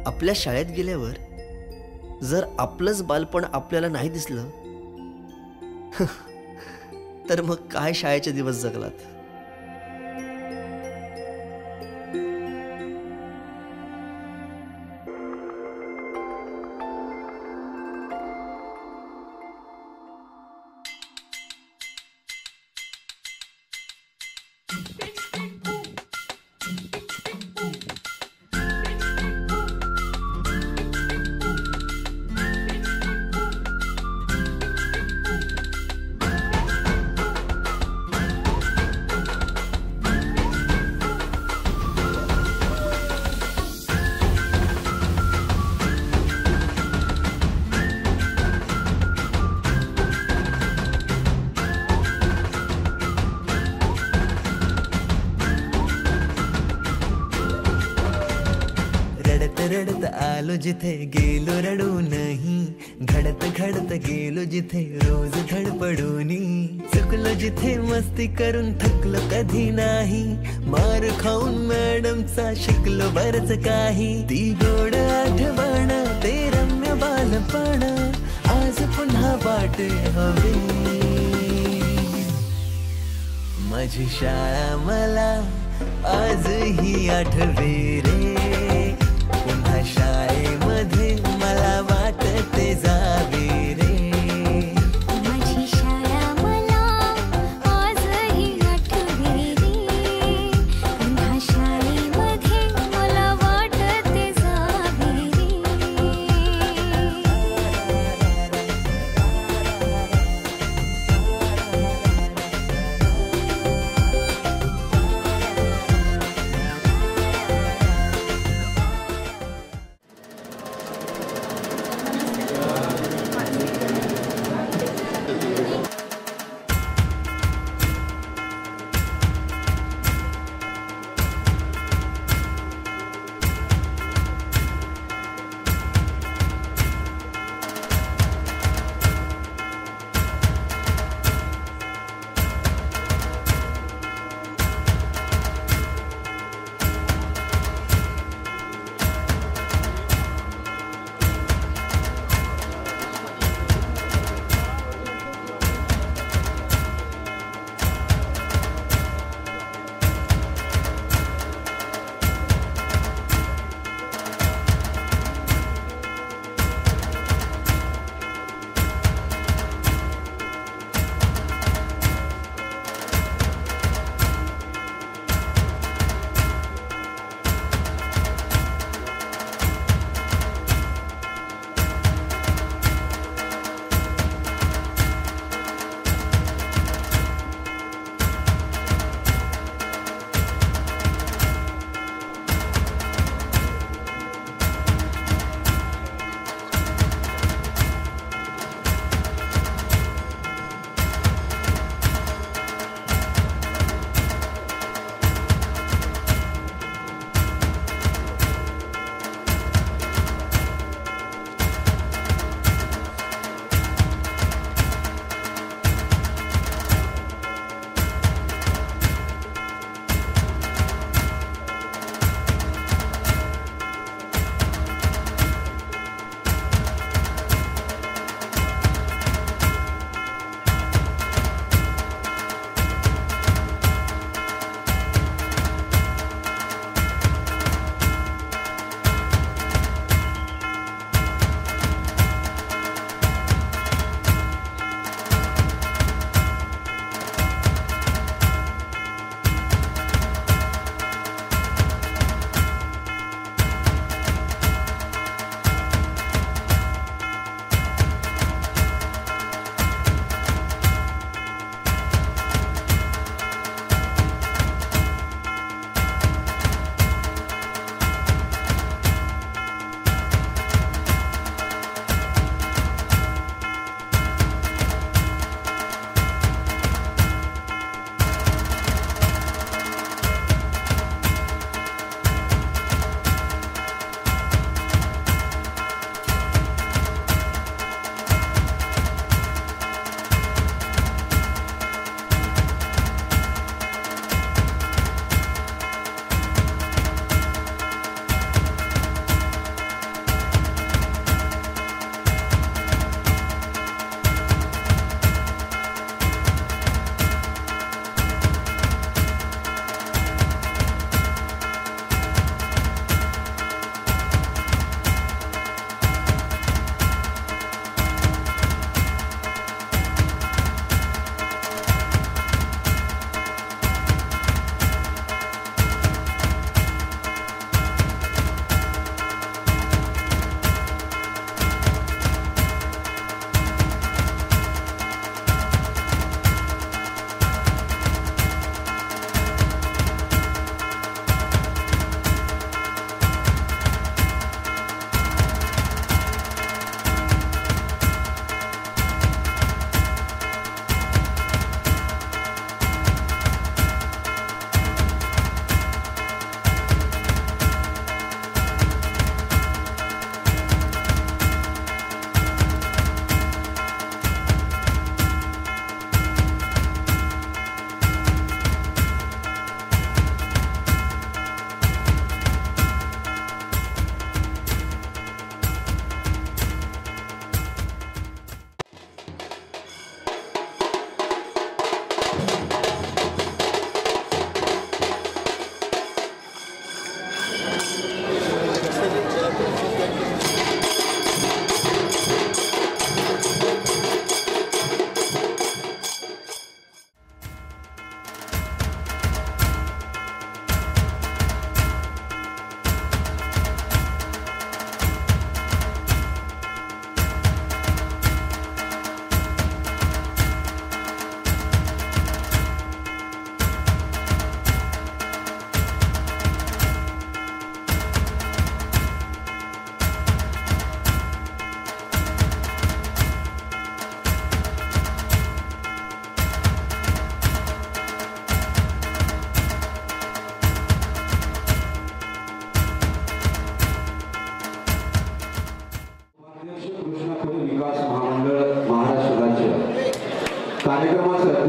आपल्या शाळेत गेल्यावर जर आपलंच बालपण आपल्याला नाही दिसलं तर मग काय शाळेचे दिवस जगलात. रडत आलो जिथे गेलो रडू नाही, घडत घडत गेलो जिथे रोज धडपडूनी, चुकलो जिथे मस्ती करून थकलो कधी नाही, मार खाऊन मॅडमचा शिकलो बरच काही. ती गोड आठवण ते रम्य बालपण आज पुन्हा वाटे हवे. माझी शाळा मला आजही आठवे रे, पुन्हा शाळेमध्ये मला वाटते जावे रे. माझी शाळा मला आजही आठवे रे, पुन्हा शाळेमध्ये मला वाटते जावे रे.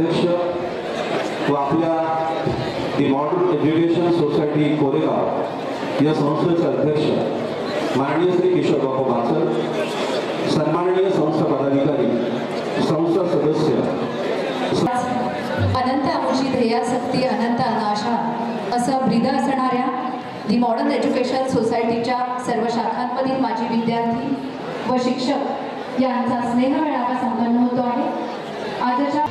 अध्यक्ष व आपल्या दी मॉडर्न एज्युकेशन सोसायटी कोरेगाव या संस्थेचे अध्यक्ष माननीय श्री किशोर बापू बाचर, सन्माननीय संस्था पदाधिकारी, संस्था सदस्य, अनंत आमुची ध्येयासक्ती अनंत अनाशा असं ब्रीद असणाऱ्या दी मॉडर्न एज्युकेशन सोसायटीच्या सर्व शाखांमधील माजी विद्यार्थी व शिक्षक यांचा स्नेह मेळावा संपन्न होतो आहे. आजच्या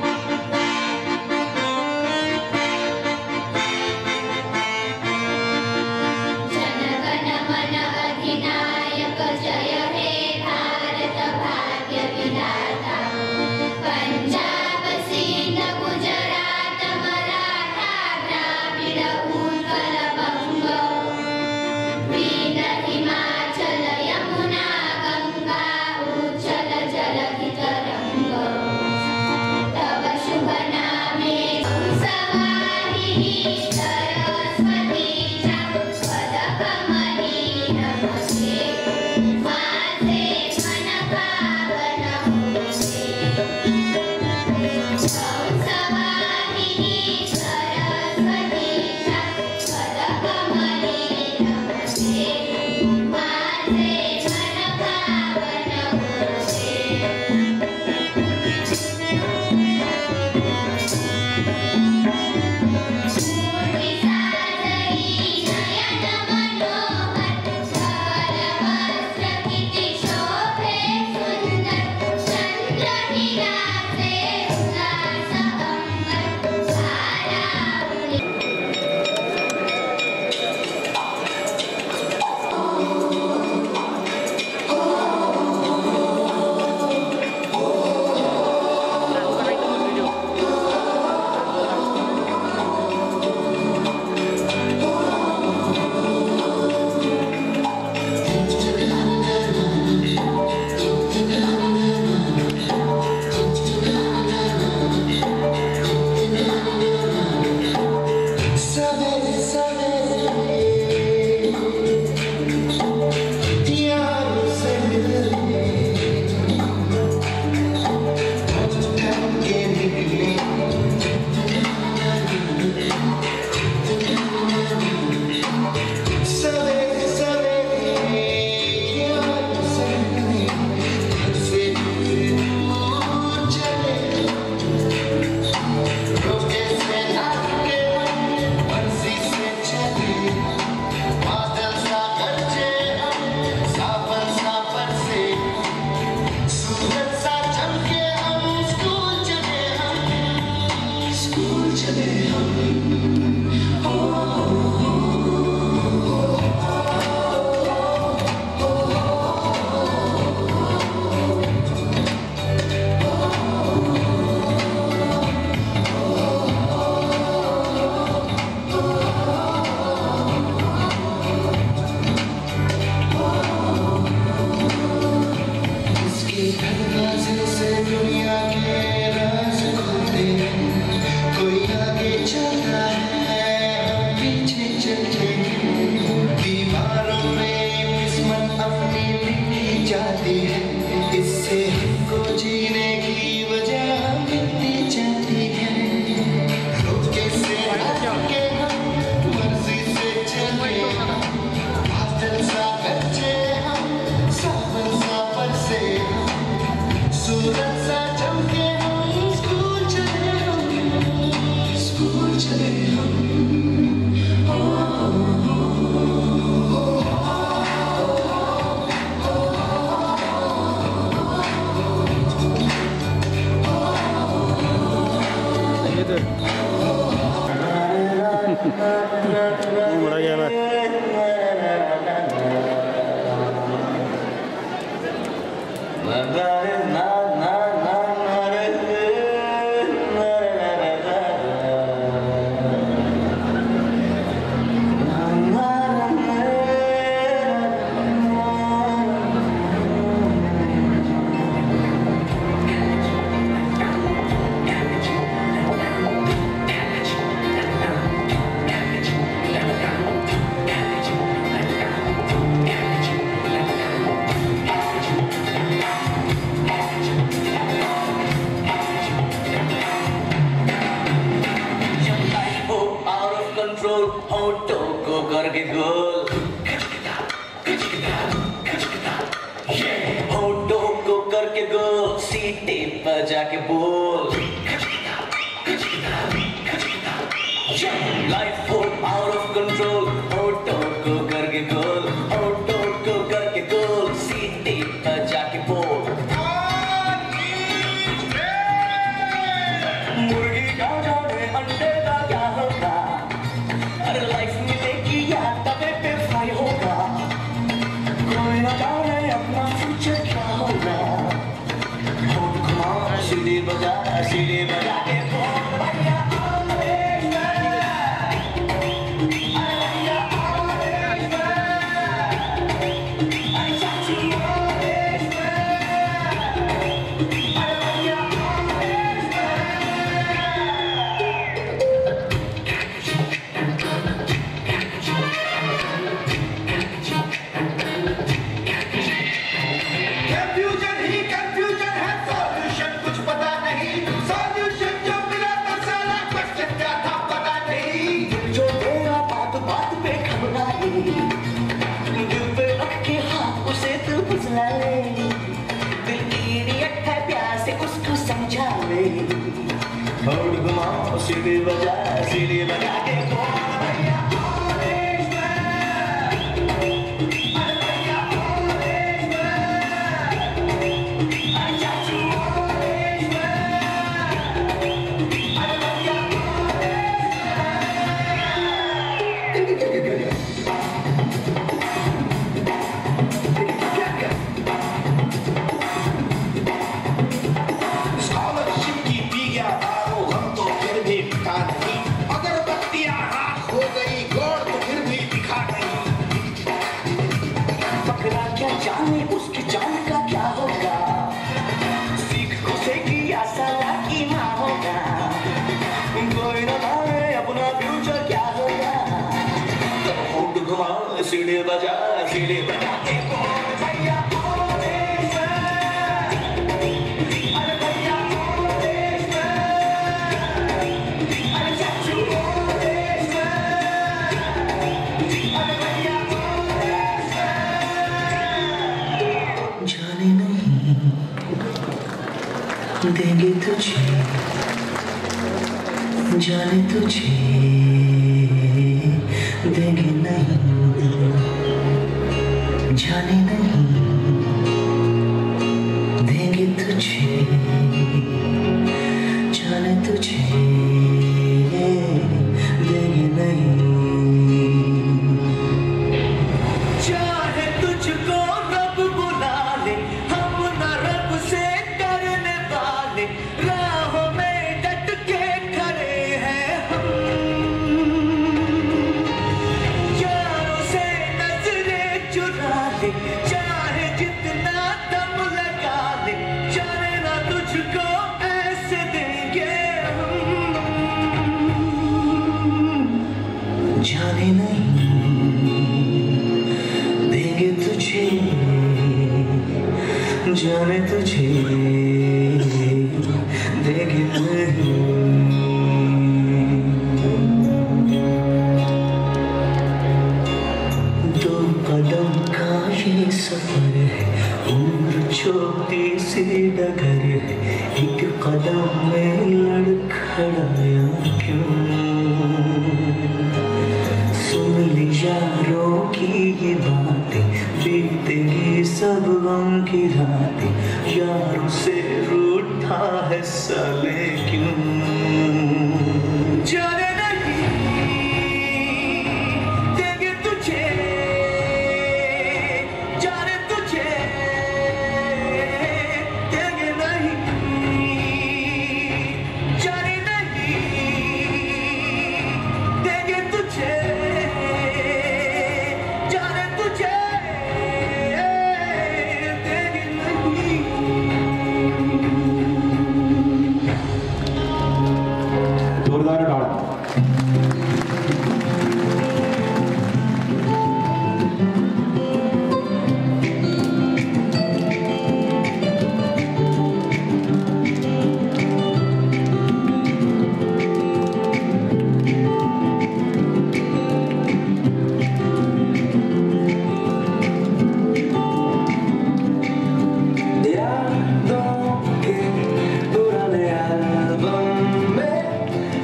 लाइफ हो आउट ऑफ कंट्रोल, ऑटो को करके गोल, ऑटो को करके गोल, सीटी बजा के बोल। मुर्गी का जाने अंडे का क्या होगा, अरे लाइफ मिलेगी या तवे पे फ्राई होगा, कोई ना जाने अपना फ्यूचर क्या होगा। सीढ़ी बजा के बोल भैया सीढ़ी बजा के बोल भैया जाने उसकी जान का क्या होगा, सीख खुशेगी या साला की माँ होगा, कोई न जाने अपना फ्यूचर क्या होगा। तो होंठ घुमा सीढ़ी बजा के बोल भैया देंगे तुझे, जाने तुझे देंगे नहीं, जाने नहीं देंगे तुझे, जाने तुझे देंगे नहीं। चाहे तुझको रब बुला ले, हम न रब से करने वाले, राहों में डट के खड़े हैं हम, यारों से नजरें चुरा ले, चाहे जितना दम लगा ले, जाने ना तुझको ऐसे देंगे हम, जाने नहीं देंगे तुझे, जाने तुझे देंगे नहीं। दो कदम का ये सफर है, उम्र छोटी सी डगर है, एक कदम में लड़खड़ाया क्यों। सुन ली यारों की ये बातें, बीतेगी सब गम की रातें, यारों से रूठा है साले क्यों। जाने नहीं देंगे तुझे, जाने तुझे देंगे नहीं, जाने नहीं देंगे तुझे, जाने तुझे देंगे नहीं। जोरदार टाळ्या। पुराने एल्बम में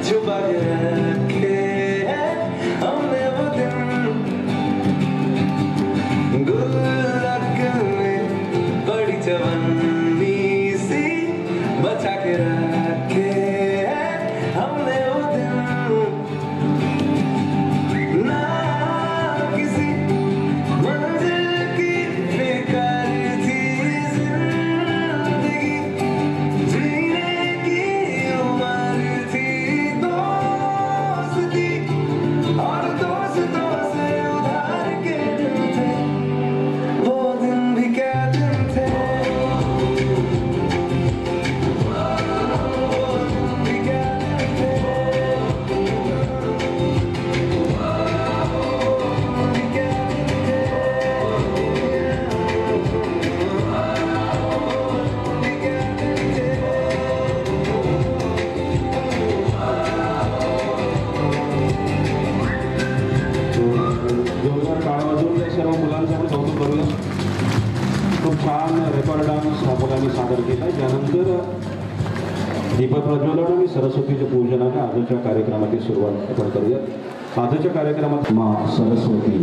छुपा के रखे कार्यक्रमाने सादर केला. त्यानंतर दीपक प्रज्वलन आणि सरस्वतीच्या पूजनाने आजच्या कार्यक्रमाची सुरुवात आपण करूयात. आजच्या कार्यक्रमात मा सरस्वती,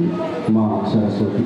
मा सरस्वती.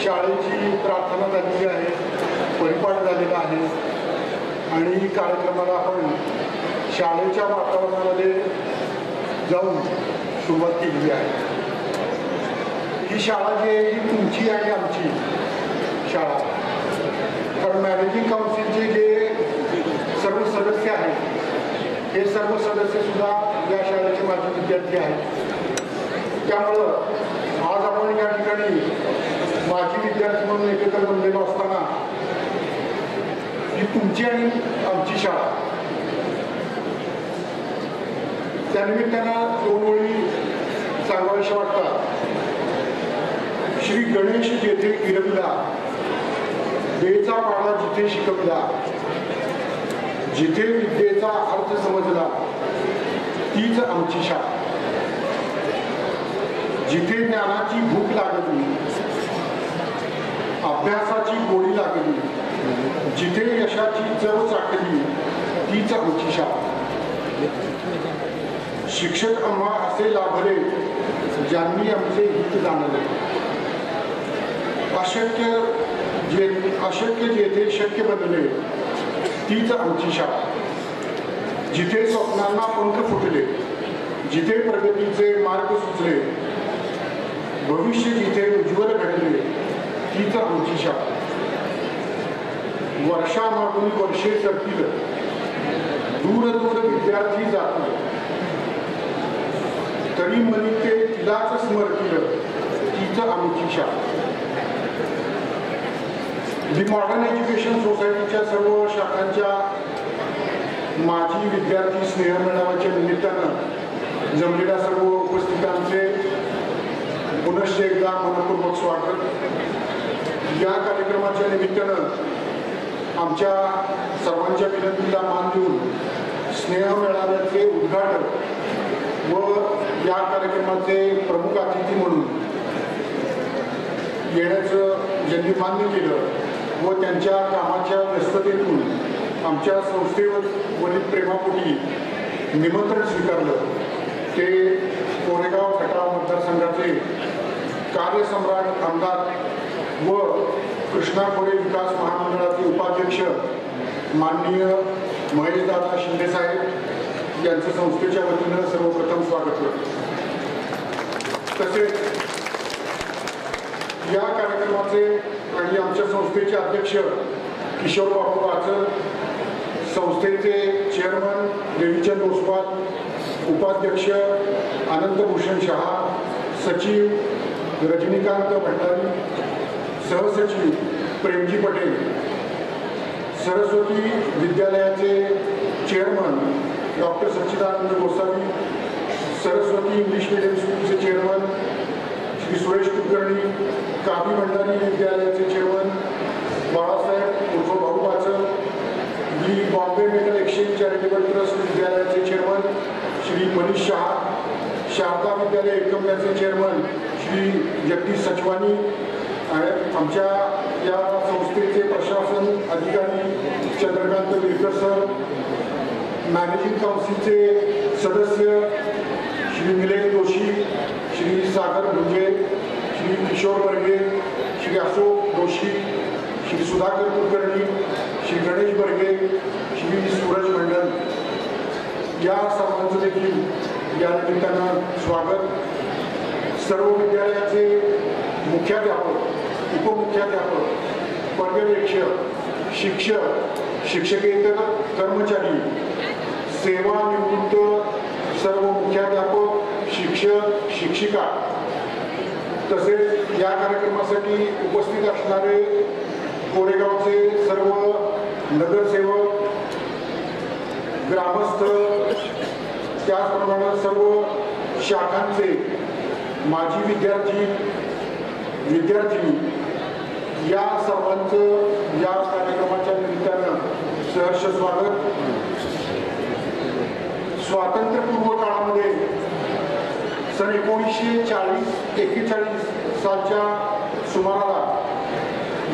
शाळेची प्रार्थना झालेली आहे, परिपाठ झालेला आहे आणि कार्यक्रमाला आपण शाळेच्या वातावरणामध्ये जाऊन सुरुवात केलेली आहे. ही शाळा जी आहे ही तुमची आणि आमची शाळा. कारण मॅनेजिंग काउन्सिलचे जे सर्व सदस्य आहेत हे सर्व सदस्यसुद्धा या शाळेचे माजी विद्यार्थी आहेत. त्यामुळं आज आपण या ठिकाणी माजी विद्यार्थी म्हणून एकत्र जमलेलो असताना ही तुमची आणि आमची शाळा, त्यानिमित्तानं दोन ओळी सांगाव्याशा वाटतात. श्री गणेश जेथे गिरविला, वेचा पाडा जिथे शिकविला, जिथे विद्येचा अर्थ समजला तीच आमची शाळा. जिथे ज्ञानाची भूक लागली, अभ्यासाची गोडी लागली, जिथे यशाची चव चाकली तीच आमची शाळा. शिक्षक आम्हा असे लाभले ज्यांनी आमचे हित जाणले. अशक्य जेथे शक्य बनले तीच आमची शाळा. जिथे स्वप्नांना पंख फुटले, जिथे प्रगतीचे मार्ग सुचले, भविष्य जिथे उज्ज्वल घडले तीच आमची शाळा. वर्षामागून वर्षे सरतील, दूर दूर विद्यार्थी जातील, तरी मनी ते तिलाच स्मरतील तीच आमची शाळा. दी मॉडर्न एज्युकेशन सोसायटीच्या सर्व शाखांच्या माजी विद्यार्थी स्नेह मेळाव्याच्या निमित्तानं जमलेल्या सर्व उपस्थितांचे पुनश्च एकदा मनपूर्वक स्वागत. या कार्यक्रमाच्या निमित्तानं आमच्या सर्वांच्या विनंतीला मान देऊन स्नेह मेळाव्याचे उद्घाटन व या कार्यक्रमाचे प्रमुख अतिथी म्हणून येण्याचं ज्यांनी मान्य केलं व त्यांच्या कामाच्या व्यस्ततेतून आमच्या संस्थेवरील प्रेमापोटी निमंत्रण स्वीकारलं ते कोरेगाव खटाव मतदारसंघाचे कार्यसम्राट आमदार व कृष्णा खोरे विकास महामंडळाचे उपाध्यक्ष माननीय महेशदादा शिंदेसाहेब यांचं संस्थेच्या वतीनं सर्वप्रथम स्वागत करतो. तसेच या कार्यक्रमाचे आणि आमच्या संस्थेचे अध्यक्ष किशोर बापू वाचल, संस्थेचे चेअरमन देवीचंद ओसवाल, उपाध्यक्ष अनंतभूषण शहा, सचिव रजनीकांत भंडारी, सहसचिव प्रेमजी पटेल, सरस्वती विद्यालयाचे chairman doctor Sachchidanand Gosavi, Saraswati English medium स्कूलचे चेअरमन श्री सुरेश कुलकर्णी, कावी भंडारी विद्यालयाचे चेअरमन बाळासाहेब उर्फ Bhau Wachal, the Bombay Metal Exchange Charitable Trust विद्यालयाचे चेअरमन श्री मनीष शहा, शारदा विद्यालय एकमयाचे चेअरमन श्री जगदीश सचवानी, आमच्या या संस्थेचे प्रशासन अधिकारी चंद्रकांत विरकर सर, मॅनेजिंग काउन्सिलचे सदस्य श्री निलेश जोशी, श्री सागर भुंजे, श्री किशोर बर्गे, श्री अशोक जोशी, श्री सुधाकर कुलकर्णी, श्री गणेश बर्गे, श्री सूरज मंडल, या सर्वांचं देखील या निमित्तानं स्वागत. सर्व विद्यालयाचे मुख्याध्यापक, उपमुख्याध्यापक, पर्यवेक्षक, शिक्षक, शिक्षकेतर कर्मचारी, सेवानिवृत्त सर्व मुख्याध्यापक, शिक्षक, शिक्षिका, तसेच या कार्यक्रमासाठी उपस्थित असणारे कोरेगावचे सर्व नगरसेवक, ग्रामस्थ, त्याचप्रमाणे सर्व शाखांचे माजी विद्यार्थी, विद्यार्थिनी, या सर्वांचं या कार्यक्रमाच्या निमित्तानं सहर्ष स्वागत. स्वातंत्र्यपूर्व काळामध्ये सन 1940-41 सालच्या सुमाराला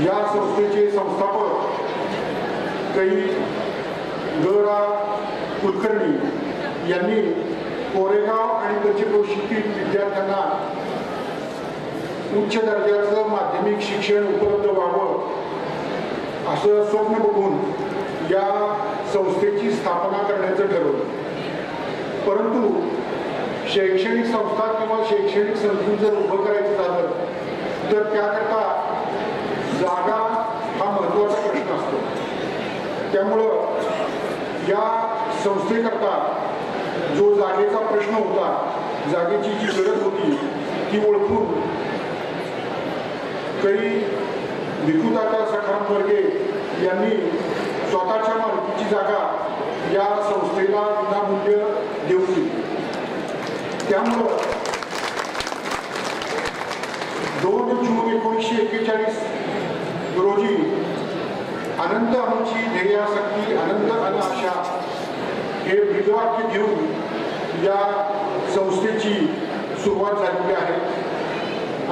या संस्थेचे संस्थापक कै ग रा कुलकर्णी यांनी कोरेगाव आणि त्याचे प्रशिक्षित विद्यार्थ्यांना उच्च दर्जाचं माध्यमिक शिक्षण उपलब्ध व्हावं असं स्वप्न बघून या संस्थेची स्थापना करण्याचं ठरवलं. परंतु शैक्षणिक संस्था किंवा शैक्षणिक संस्था जर उभं करायचं झालं तर त्याकरता जागा हा महत्त्वाचा प्रश्न असतो. त्यामुळं या संस्थेकरता जो जागेचा प्रश्न होता, जागेची जी गरज होती ती ओळखून काही भिकुदाता सखाराम वर्गे यांनी स्वतःच्या मालकीची जागा या संस्थेला विनामूल्य देऊ दिली. त्यामुळं 2 जून 1941 रोजी अनंत आमची ध्येयासक्ती अनंत अनाशा हे ब्रीदवाक्य घेऊन या संस्थेची सुरुवात झालेली आहे.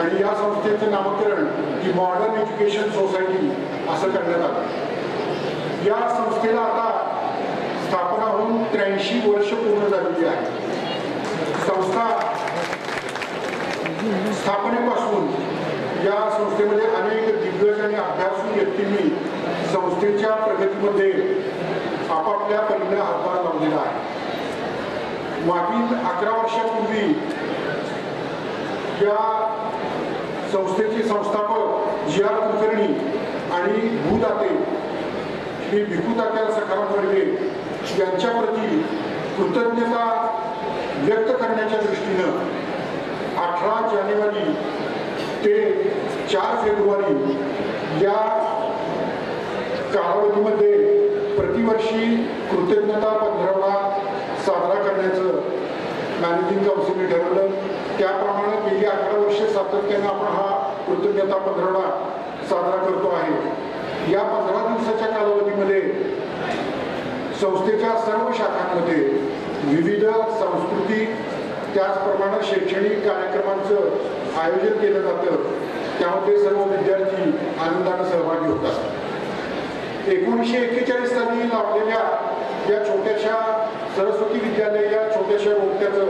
आणि या संस्थेचं नामकरण ही मॉडर्न एज्युकेशन सोसायटी असं करण्यात आलं. या संस्थेला आता स्थापना होऊन 83 वर्ष पूर्ण झालेली आहे. संस्था स्थापनेपासून या संस्थेमध्ये अनेक दिग्गज आणि अभ्यासू व्यक्तींनी संस्थेच्या प्रगतीमध्ये आपापल्या परीने हातभार लावलेला आहे. मागील 11 वर्षापूर्वी या संस्थेचे संस्थापक जी आर कुलकर्णी आणि भूदाते श्री भिकुदात्या सखाराम वर्गे यांच्याप्रती कृतज्ञता व्यक्त करण्याच्या दृष्टीनं 18 जानेवारी ते 4 फेब्रुवारी या कालावधीमध्ये प्रतिवर्षी कृतज्ञता पंधरवडा साजरा करण्याचं मॅनेजिंग काउन्सिलने ठरवलं. त्याप्रमाणे गेली 11 वर्षे सातत्याने आपण हा कृतज्ञता पंधरवडा साजरा करतो आहे. या 15 दिवसाच्या कालावधीमध्ये संस्थेच्या सर्व शाखांमध्ये विविध सांस्कृतिक त्याचप्रमाणे शैक्षणिक कार्यक्रमांचं आयोजन केलं जातं. त्यामध्ये सर्व विद्यार्थी आनंदाने सहभागी होतात. 1941 साली लावलेल्या या छोट्याशा सरस्वती विद्यालय या छोट्याशा रोपट्याचं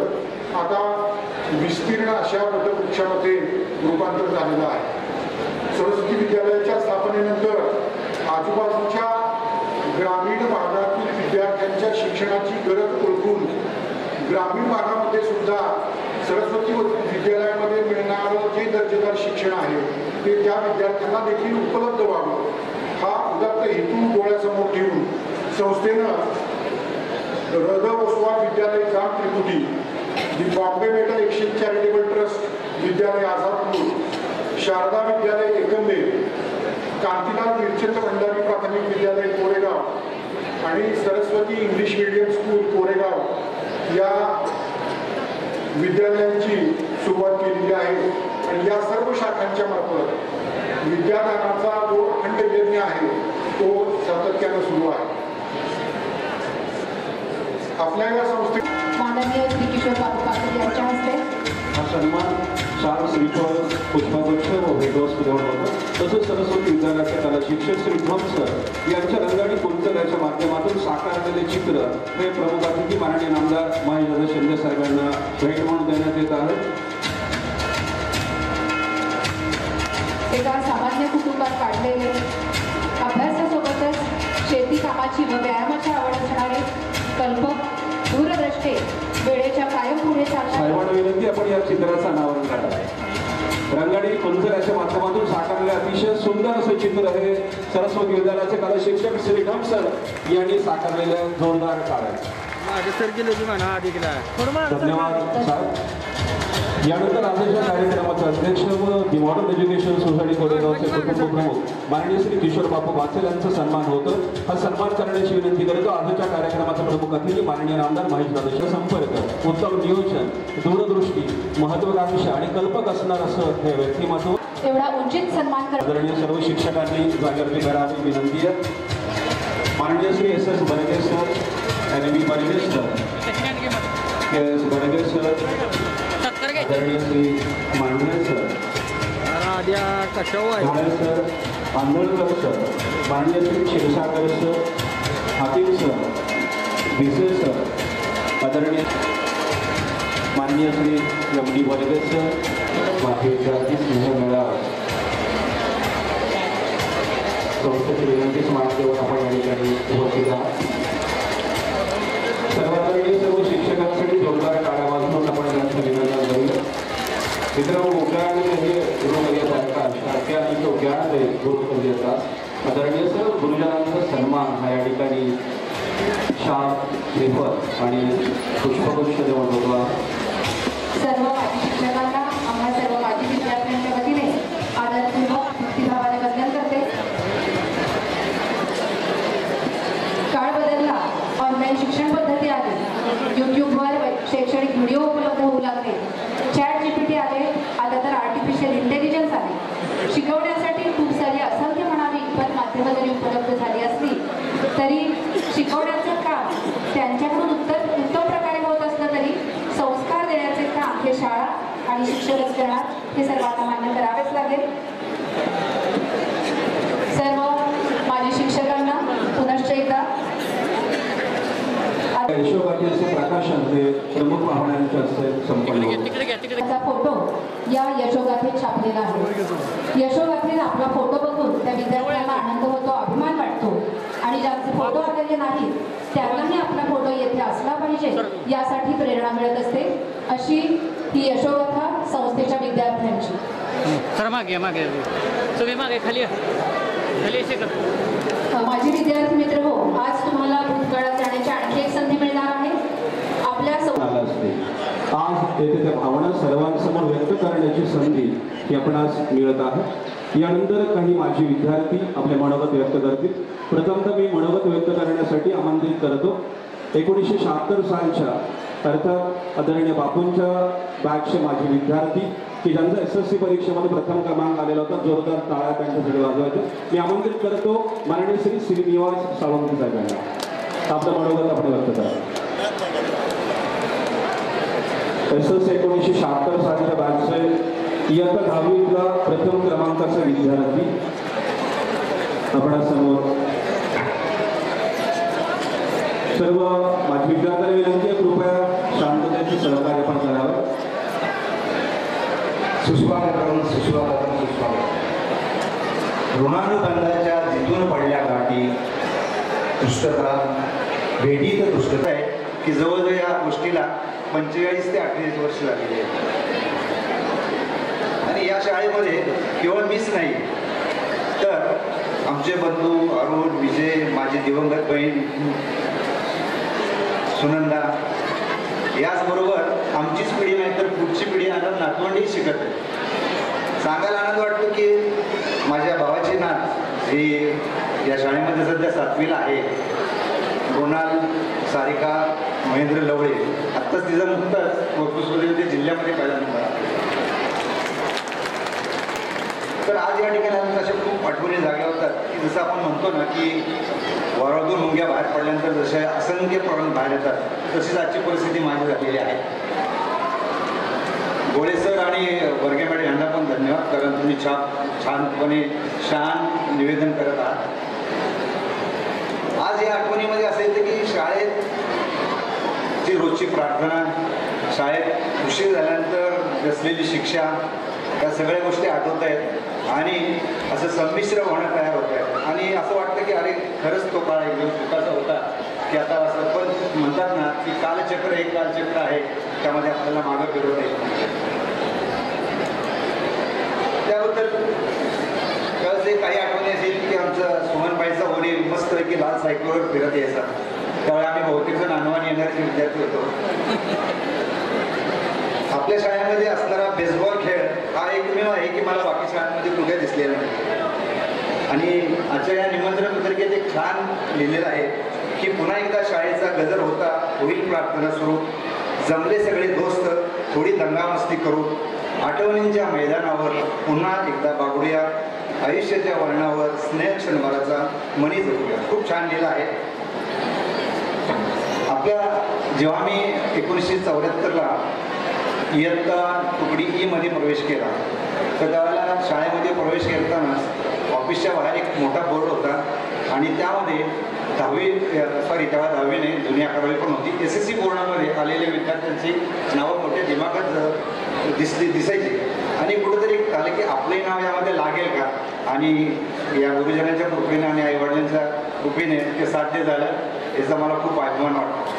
आता विस्तीर्ण अशा वटवृक्षामध्ये रूपांतर झालेलं आहे. सरस्वती विद्यालयाच्या स्थापनेनंतर आजूबाजूच्या ग्रामीण भागातील विद्यार्थ्यांच्या शिक्षणाची गरज ओळखून ग्रामीण भागामध्ये सुद्धा सरस्वती विद्यालयामध्ये मिळणारं जे दर्जेदार शिक्षण आहे ते त्या विद्यार्थ्यांना देखील उपलब्ध व्हावं हा उदात्त हेतू डोळ्यासमोर ठेवून संस्थेनं ओसवाल विद्यालय जाम त्रिकुटी, the Bombay Metal Exchange Charitable Trust विद्यालय आझादपूर, शारदा विद्यालय एकंदेर, कांतीलाल मिरचंद भंडारी प्राथमिक विद्यालय कोरेगाव आणि Saraswati English medium school Koregaon या विद्यालयांची सुरुवात केलेली आहे. आणि या सर्व शाखांच्या मार्फत विद्यादानाचा जो अखंड यज्ञ आहे तो सातत्यानं सुरू आहे. आपल्या या संस्थेत माननीय श्री किशोर बापू पाटील यांच्या हस्ते हा सन्मान शाल श्रीफळ पुष्पगुच्छ व भेटवस्तू देऊन होता. तसंच सरस्वती विद्यालयाचे कला शिक्षक श्री ध्वम सर यांच्या रंगाडी कुंचल्याच्या माध्यमातून साकारलेले चित्र हे प्रमुख अतिथी माननीय नामदार महेश शिंदे साहेबांना भेट म्हणून देण्यात येत आहे. एका सामान्य कुटुंबात काढलेले अभ्यासासोबतच शेती कामाची व व्यायामाची आवड असणारे कल्पक दूरदृष्टे वेळेच्या कायम पुढे साहेबांना विनंती आपण या चित्राचं अनावरण करा. रंगाडी कुंचल्याच्या माध्यमातून साकारलेले अतिशय सुंदर असं चित्र हे सरस्वती विद्यालयाचे कला शिक्षक श्री ढम सर यांनी साकारलेले जोरदार कार्य. धन्यवाद साहेब. यानंतर आजच्या कार्यक्रमाचे अध्यक्ष व दी मॉडर्न एज्युकेशन सोसायटी कोरेगावचे कुटुंब प्रमुख माननीय श्री किशोर बापू बाचल यांचा सन्मान होतो. हा सन्मान करण्याची विनंती करतो. आजच्या कार्यक्रमाचा प्रमुख अतिथी माननीय नामदार महेश दादा. संपर्क, उत्तम नियोजन, दूरदृष्टी, महत्वाकांक्षा आणि कल्पक असणार असं हे व्यक्तिमत्व. एवढा उचित सन्मान आदरणीय सर्व शिक्षकांनी जागृती करावी विनंती आहे. माननीय Shri S S Barge sir, NB Barge sir, KS Barge sir, आदरणीय Shri Mandave sir, Ghale sir, Andolkar sir, माननीय Shri Kshirsagar sir, Hatim sir, Bhise sir, आदरणीय माननीय श्री MD बर्गे सर, माझे विद्यार्थी स्नेह मेळावा संस्थेची विनंतीच मान देऊन आपण या ठिकाणी उपस्थित आहात. सर्वांनी सर्व शिक्षकांसाठी जोरदार टाळ्या वाजवून आपण त्यांचं निवेदन करूया. मित्रांनो, मोठ्याने हे गुरुवर्यासारखा शाक्याने तो ज्ञान दे गुरुवर्याचा आदरणीय सर्व गुरुजनांचा सन्मान हा या ठिकाणी शाल, श्रीफळ आणि पुष्पगुच्छ देऊन होतो. सर्व माजी शिक्षकांना आम्हा सर्व माजी विद्यार्थ्यांच्या वतीने आदरपूर्वक भक्तिभावाने वंदन करते. काळ बदलला, ऑनलाईन शिक्षण पद्धती आली, यूट्यूबवर शैक्षणिक व्हिडिओ उपलब्ध होऊ लागले, चॅट GPT आले, आता तर आर्टिफिशियल इंटेलिजन्स आले. शिकवण्यासाठी खूप सारी असंख्य म्हणावी इतर माध्यमं जरी उपलब्ध झाली असली तरी शिकवण्याचं काम त्यांच्याकडून उत्तम प्रकारे होत असलं तरी संस्कार देण्याचे काम हे शाळा आणि शिक्षकच करणार हे सर्वांना मान्य करावेच लागेल. सर्व माजी शिक्षकांना पुनश्च एकदा यशोगाथेचे प्रकाशन हे प्रमुख पाहुण्यांच्या हस्ते संपन्न होते. फोटो या यशोगाथेत छापलेला आहे. यशोगाथेत आपला फोटो बघून त्या विद्यार्थ्यांना आनंद होतो, अभिमान वाटतो आणि ज्यांचे फोटो आलेले नाहीत त्यांनाही आपला फोटो येथे असला पाहिजे यासाठी प्रेरणा मिळत असते. अशी ही यशोगाथा संस्थेच्या विद्यार्थ्यांची. माझे विद्यार्थी मित्र हो, आज तुम्हाला भूतकाळात जाण्याची आणखी एक संधी मिळणार आहे. आपल्या आज येथे त्या भावना सर्वांसमोर व्यक्त करण्याची संधी ही आपण आज मिळत आहे. यानंतर काही माझे विद्यार्थी आपले मनोगत व्यक्त करतील. प्रथमतः मी मनोगत व्यक्त करण्यासाठी आमंत्रित करतो 1976 सालच्या अर्थात आदरणीय बापूंच्या बॅचचे माझे विद्यार्थी की ज्यांचा SSC परीक्षेमध्ये प्रथम क्रमांक आलेला होता. जोरदार टाळ्या त्यांच्यासाठी वाजवायचे. मी आमंत्रित करतो माननीय श्री श्रीनिवास सावंत साहेबांना. आपलं मनोगत आपण व्यक्त करा. SSC 1976 सालच्या बॅचचे इयत्ता 10वीतला प्रथम क्रमांकाचा विद्यार्थी आपणासमोर. सर्व माझ्या विद्यार्थ्यांना विनंती आहे कृपया शांततेचे सहकार्य पण करावं. सुस्वागतम सुस्वागतम सुस्वागतम. ऋणानुबंधाच्या जिथून पडल्या गाठी दुष्टता भेटी तर दुष्टता आहे की जवळजवळ या गोष्टीला 45 ते 38 वर्ष झालेली आहेत. आणि या शाळेमध्ये केवळ मीच नाही तर आमचे बंधू अरुण, विजय, माझी दिवंगत बहीण सुनंदा, याचबरोबर आमचीच पिढी नाही तर पुढची पिढी आता नातवंडही शिकत आहे. सांगायला आनंद वाटतो की माझ्या भावाची नात ही या शाळेमध्ये सध्या 7वीला आहे. रोनाल सारिका महेंद्र लवळे, आत्ताच तिचा नुकताच वक्तृत्वमध्ये जिल्ह्यामध्ये पहिला नंबर आहे. तर आज या ठिकाणी अशा खूप आठवणी जाग्या होतात की जसं आपण म्हणतो ना की वारातून मुंग्या बाहेर पडल्यानंतर जसे असंख्य प्रमाण बाहेर येतात तशीच आजची परिस्थिती माझी झालेली आहे. गोळे सर आणि वर्गे मॅडम यांना पण धन्यवाद, कारण तुम्ही छानपणे छान निवेदन करत आहात. आज या आठवणीमध्ये असं येतं की शाळेत जी रोजची प्रार्थना, शाळेत उशीर झाल्यानंतर असलेली शिक्षा, या सगळ्या गोष्टी आठवत आहेत आणि असं संमिश्र होणं तयार होत आहे. आणि असं वाटतं की अरे खरंच तो काळ एकदम सुखाचा होता की आता असं पण म्हणतात ना की कालचक्र एक कालचक्र आहे, त्यामध्ये आपल्याला मागं फिरवता येत नाही. त्याबद्दल त्यावेळेस काही आठवणी असेल की आमचा सोहनबाईचा होडी मस्तपैकी लाल सायकलवर फिरत यायचा. त्यावेळी आम्ही बहुतेक जण अनवाणी येणारे विद्यार्थी होतो. आपल्या शाळेमध्ये असणारा बेसबॉल खेळ हा एकमेव आहे की मला बाकी शाळांमध्ये कुठे दिसलेला नाही. आणि आजच्या या निमंत्रण पत्रिकेत एक छान लिहिलेलं आहे की पुन्हा एकदा शाळेचा गजर होता, होईल प्रार्थना सुरू, जमले सगळे दोस्त, थोडी दंगामस्ती करू, आठवणींच्या मैदानावर पुन्हा एकदा बागडूया, आयुष्याच्या वळणावर स्नेह क्षणभराचा मनी जगूया. खूप छान लिहिलं आहे. आपल्या जेव्हा मी 1974ला इयत्ता तुकडी ई मध्ये प्रवेश केला तर त्यावेळेला शाळेमध्ये प्रवेश करताना ऑफिसच्या बाहेर एक मोठा बोर्ड होता आणि त्यामध्ये तेव्हा 10वी नाही, जुनी 11वी पण होती. SSC बोर्डामध्ये आलेल्या विद्यार्थ्यांची नावं मोठ्या दिमागात दिसायची आणि कुठंतरी आलं की आपलंही नाव यामध्ये लागेल का. आणि या गुरुजनांच्या कृपेने आणि आईवडिलांच्या कृपेने ते साध्य झालं, याचा मला खूप अभिमान वाटतो.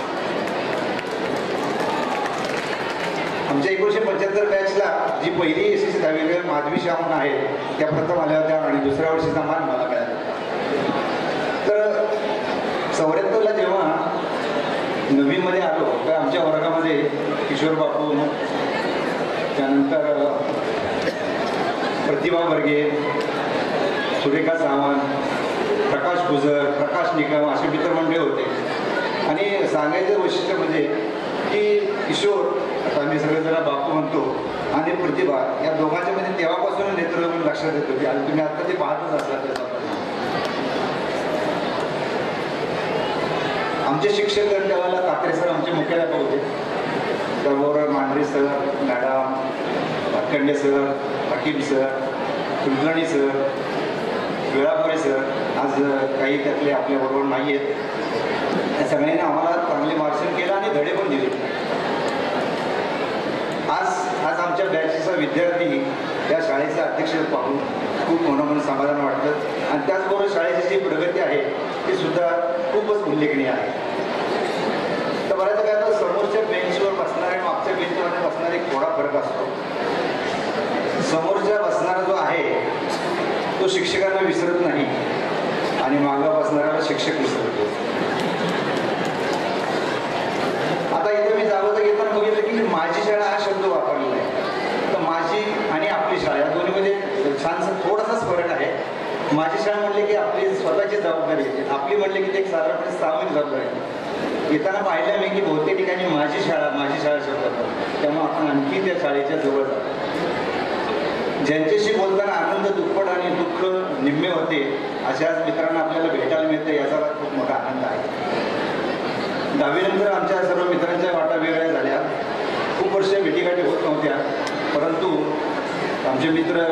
आमच्या 1975 बॅचला जी पहिली SSC 10वी माधवी शाहून आहे त्या प्रथम आल्या होत्या आणि दुसऱ्या वर्षीचा मान मला मिळाला. तर 74ला जेव्हा 9वीमध्ये आलो तर आमच्या वर्गामध्ये किशोर बापू, त्यानंतर प्रतिभा वर्गे, सुरेखा सावंत, प्रकाश गुजर, प्रकाश निकम असे मित्रमंडळी होते. आणि सांगायचं वैशिष्ट्य म्हणजे की किशोर, आता आम्ही सगळेजण बापू म्हणतो, आणि प्रतिभा या दोघांच्या मध्ये तेव्हापासून नेतृत्व लक्षात येत होती आणि तुम्ही आता ते पाहतच असला त्याचा. आमचे शिक्षक त्यावेळेला कात्रे सर आमचे मुख्याध्यापक होते. त्याबरोबर Mandhare sir, madam, Bhatkhande sir, Hakim sir, Kulkarni sir, Velapure sir, आज काही त्यातले आपल्याबरोबर नाही आहेत. त्या सगळ्यांनी आम्हाला चांगले मार्गदर्शन केलं आणि धडे पण दिले. आज आमच्या बॅचचा विद्यार्थी या शाळेचं अध्यक्ष पाहून खूप मनोमन समाधान वाटतं आणि त्याचबरोबर शाळेची जी प्रगती आहे ती सुद्धा खूपच उल्लेखनीय आहे. तर बऱ्याच काय तर समोरच्या बेंचवर बसणारे आणि मागच्या बेंचवर बसणारे एक थोडा फरक असतो. समोरच्या बसणारा जो आहे तो शिक्षकांना विसरत नाही आणि मागं बसणाऱ्याला शिक्षक विसरतो. आता इथे मी जागोजा घेताना बघितलं की माझी शाळा हा शब्द वापरलेला आहे. तर माझी आणि आपली शाळा या दोन्हीमध्ये छानसा थोडासाच फरक आहे. माझी शाळा म्हणले की आपली स्वतःची जबाबदारी आहे, आपली म्हणले की ते एक साधारणपणे सामूहिक जबाबदारी आहे. येताना पाहिलं मी की बहुतेक ठिकाणी माझी शाळा शब्द होतात, त्यामुळे आपण आणखी त्या शाळेच्या जवळ जातो. ज्यांच्याशी बोलताना आनंद दुप्पट आणि दुःख निम्मे होते अशाच मित्रांना आपल्याला भेटायला मिळते, याचा खूप मोठा आनंद आहे. 10वी नंतर आमच्या सर्व मित्रांच्या वाटा वेगळ्या झाल्या. खूप वर्ष भेटीगाठी होत नव्हत्या, परंतु आमचे मित्र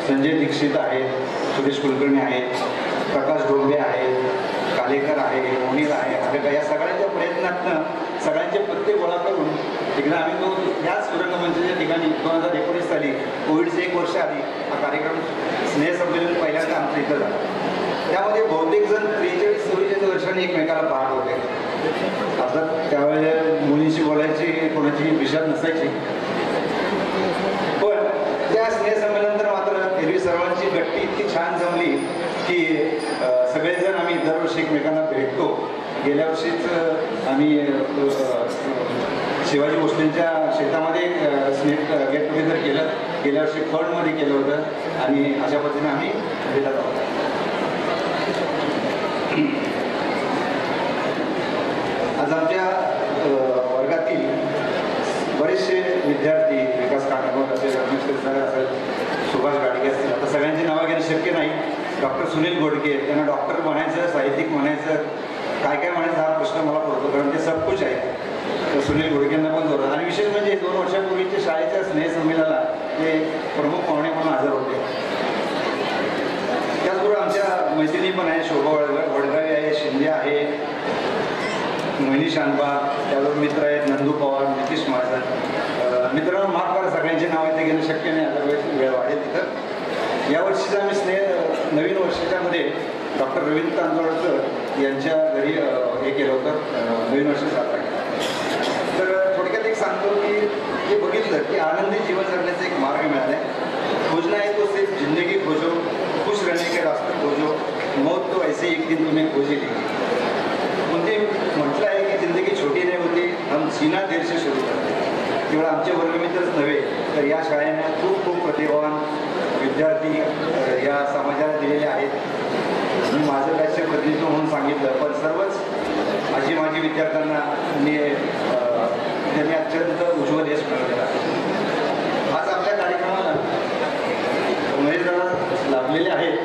संजय दीक्षित आहेत, सुरेश कुलकर्णी आहेत, प्रकाश डोंबे आहेत, कालेकर आहे, मुनीर आहे, हरका, या सगळ्यांच्या प्रयत्नातनं सगळ्यांचे पत्ते गोळा करून एकदा आम्ही तो ह्याच सुरंगमंचाच्या ठिकाणी 2019 साली कोविडचे 1 वर्ष आधी हा कार्यक्रम स्नेह संमेलन पहिल्यांदा आमच्या इथं झाला. त्यामध्ये बहुतेक जण 43-44 वर्षांनी एकमेकाला पाहत होते. अर्थात त्यावेळेला मुलींशी बोलायची कोणाची विषय नसायची, पण त्या स्नेहसंमेलन तर मात्र एरवी सर्वांची गट्टी इतकी छान जमली की सगळेजण आम्ही दरवर्षी एकमेकांना भेटतो. गेल्या वर्षीच आम्ही शिवाजी भोसलेंच्या शेतामध्ये स्नेक गेट टुगेदर केलं, गेल्या वर्षी फळमध्ये केलं होतं आणि अशा पद्धतीने आम्ही भेटत आहोत. आज आमच्या वर्गातील बरेचसे विद्यार्थी, विकास कानेकोट असेल, रमेश क्षीरसागर असेल, सुभाष गाडगे असतील, आता सगळ्यांची नावं घेणं शक्य नाही. डॉक्टर सुनील घोडके, त्यांना डॉक्टर म्हणायचं, साहित्यिक म्हणायचं, काय काय म्हणायचं हा प्रश्न मला पडतो, कारण ते सब कुछ आहे. तर सुनील घोडकेंना पण जोरात, आणि विशेष म्हणजे 2 वर्षापूर्वीच्या शाळेच्या स्नेहसंमेलनाला ते प्रमुख पाहुणे म्हणून हजर होते. त्याचबरोबर आमच्या मैत्रिणी पण आहे, शोभा वडगावी आहे, शिंदे आहे, मोहिनी शानबा, त्याबरोबर मित्र आहेत नंदू पवार, नितीश महाजन. मित्रांनो माफ करा, सगळ्यांची नावं ते घेणं शक्य नाही, आता वेळ वाढेल तिथं. यावर्षीचं आम्ही नवीन वर्षाच्या मध्ये डॉक्टर रवींद्र तांदोळकर यांच्या घरी हे केलं होतं, नवीन वर्ष साजरा केला. तर थोडक्यात एक सांगतो की हे बघितलं की आनंदी जीवन जगण्याचा एक मार्ग मिळाला आहे. खोजना आहे तो सिर्फ जिंदगी खोजो, खुश रहने के रास्ते खोजो, मौत तो ऐसे एक दिन तुम्हें खोजेगी. म्हणजे म्हटलं आहे की जिंदगी छोटी नाही होती, हम जीना देर से सुरू करते. केवळ आमचे वर्गमित्रच नव्हे तर या शाळेने खूप खूप प्रतिभावान विद्यार्थी या समाजाला दिलेले आहेत. मी माझं बॅचचे प्रतिनिधित्व म्हणून सांगितलं, पण सर्वच माझी विद्यार्थ्यांना त्यांनी अत्यंत उज्ज्वल यश मिळवलेलं आहे. आज आपल्या कार्यक्रमाला उमेदवार लाभलेले आहेत.